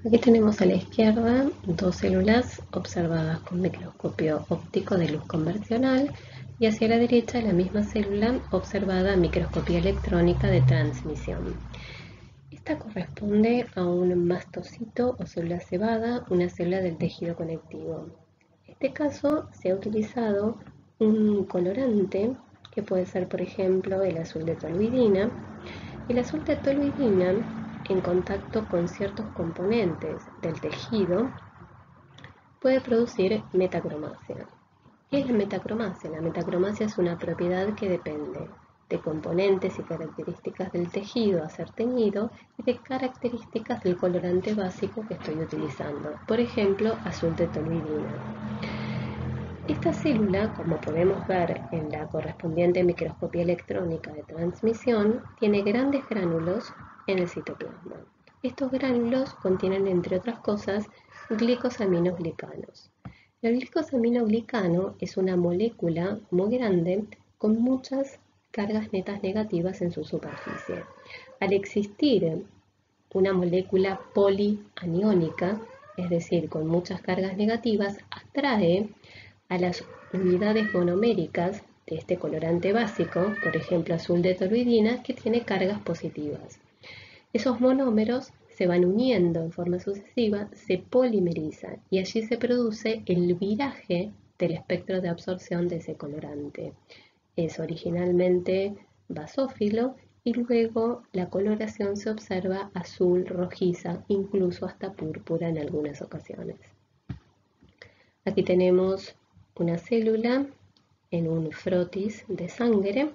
Aquí tenemos a la izquierda dos células observadas con microscopio óptico de luz convencional y hacia la derecha la misma célula observada a microscopía electrónica de transmisión. Esta corresponde a un mastocito o célula cebada, una célula del tejido conectivo. En este caso se ha utilizado un colorante que puede ser, por ejemplo, el azul de toluidina. El azul de toluidina, en contacto con ciertos componentes del tejido, puede producir metacromacia. ¿Qué es la metacromacia? La metacromacia es una propiedad que depende de componentes y características del tejido a ser teñido y de características del colorante básico que estoy utilizando, por ejemplo, azul de toluidina. Esta célula, como podemos ver en la correspondiente microscopía electrónica de transmisión, tiene grandes gránulos en el citoplasma. Estos gránulos contienen, entre otras cosas, glicosaminoglicanos. El glicosaminoglicano es una molécula muy grande con muchas cargas netas negativas en su superficie. Al existir una molécula polianiónica, es decir, con muchas cargas negativas, atrae a las unidades monoméricas de este colorante básico, por ejemplo azul de toluidina, que tiene cargas positivas. Esos monómeros se van uniendo en forma sucesiva, se polimerizan y allí se produce el viraje del espectro de absorción de ese colorante. Es originalmente basófilo y luego la coloración se observa azul, rojiza, incluso hasta púrpura en algunas ocasiones. Aquí tenemos una célula en un frotis de sangre.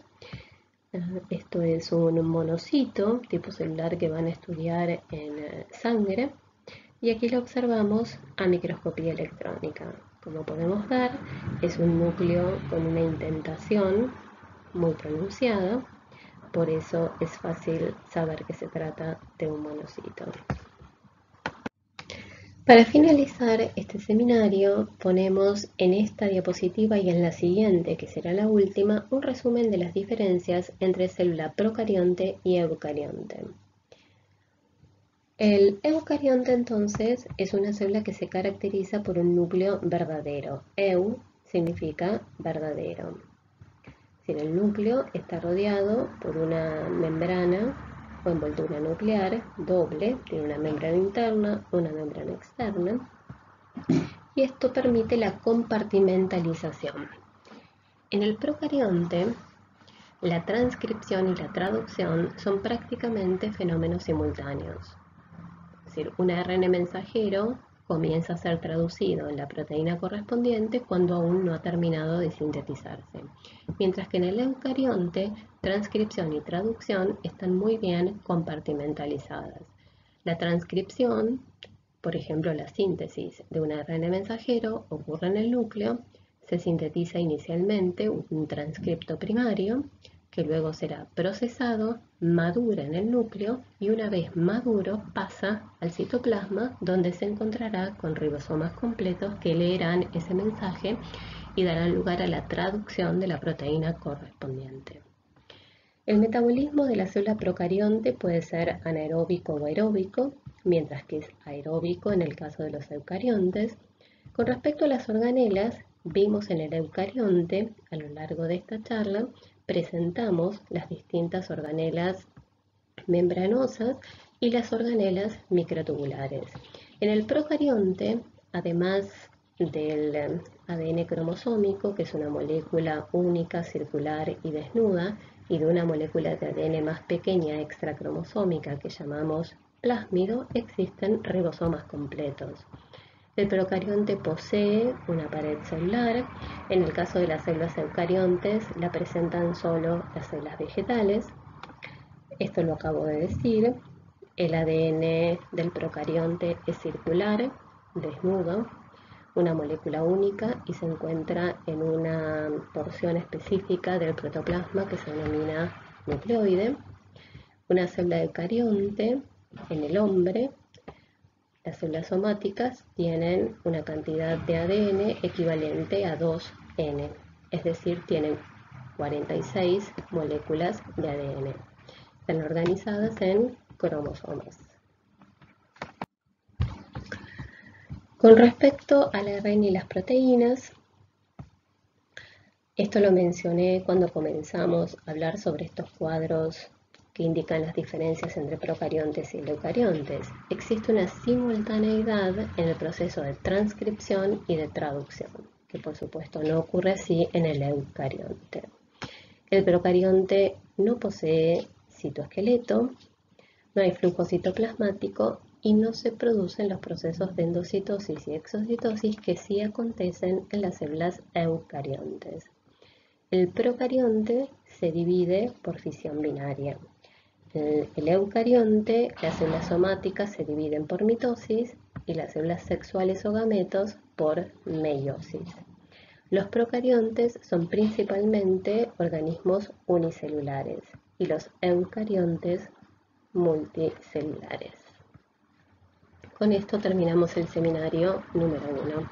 Esto es un monocito tipo celular que van a estudiar en sangre y aquí lo observamos a microscopía electrónica. Como podemos ver, es un núcleo con una indentación muy pronunciada, por eso es fácil saber que se trata de un monocito. Para finalizar este seminario, ponemos en esta diapositiva y en la siguiente, que será la última, un resumen de las diferencias entre célula procarionte y eucarionte. El eucarionte entonces es una célula que se caracteriza por un núcleo verdadero. Eu significa verdadero. Si el núcleo está rodeado por una membrana o envoltura nuclear doble, tiene una membrana interna, una membrana externa, y esto permite la compartimentalización. En el procarionte, la transcripción y la traducción son prácticamente fenómenos simultáneos. Es decir, un ARN mensajero comienza a ser traducido en la proteína correspondiente cuando aún no ha terminado de sintetizarse. Mientras que en el eucarionte, transcripción y traducción están muy bien compartimentalizadas. La transcripción, por ejemplo, la síntesis de un ARN mensajero ocurre en el núcleo, se sintetiza inicialmente un transcripto primario, que luego será procesado, madura en el núcleo y una vez maduro pasa al citoplasma, donde se encontrará con ribosomas completos que leerán ese mensaje y darán lugar a la traducción de la proteína correspondiente. El metabolismo de la célula procarionte puede ser anaeróbico o aeróbico, mientras que es aeróbico en el caso de los eucariontes. Con respecto a las organelas, vimos en el eucarionte, a lo largo de esta charla, presentamos las distintas organelas membranosas y las organelas microtubulares. En el procarionte, además del ADN cromosómico, que es una molécula única, circular y desnuda, y de una molécula de ADN más pequeña extracromosómica que llamamos plásmido, existen ribosomas completos. El procarionte posee una pared celular. En el caso de las células eucariontes, la presentan solo las células vegetales. Esto lo acabo de decir. El ADN del procarionte es circular, desnudo, una molécula única y se encuentra en una porción específica del protoplasma que se denomina nucleoide. Una célula eucarionte en el hombre. Las células somáticas tienen una cantidad de ADN equivalente a 2N, es decir, tienen 46 moléculas de ADN. Están organizadas en cromosomas. Con respecto al ARN y las proteínas, esto lo mencioné cuando comenzamos a hablar sobre estos cuadros que indican las diferencias entre procariontes y eucariontes. Existe una simultaneidad en el proceso de transcripción y de traducción, que por supuesto no ocurre así en el eucarionte. El procarionte no posee citoesqueleto, no hay flujo citoplasmático y no se producen los procesos de endocitosis y exocitosis que sí acontecen en las células eucariontes. El procarionte se divide por fisión binaria. El eucarionte, las células somáticas se dividen por mitosis y las células sexuales o gametos por meiosis. Los procariontes son principalmente organismos unicelulares y los eucariontes multicelulares. Con esto terminamos el seminario número 1.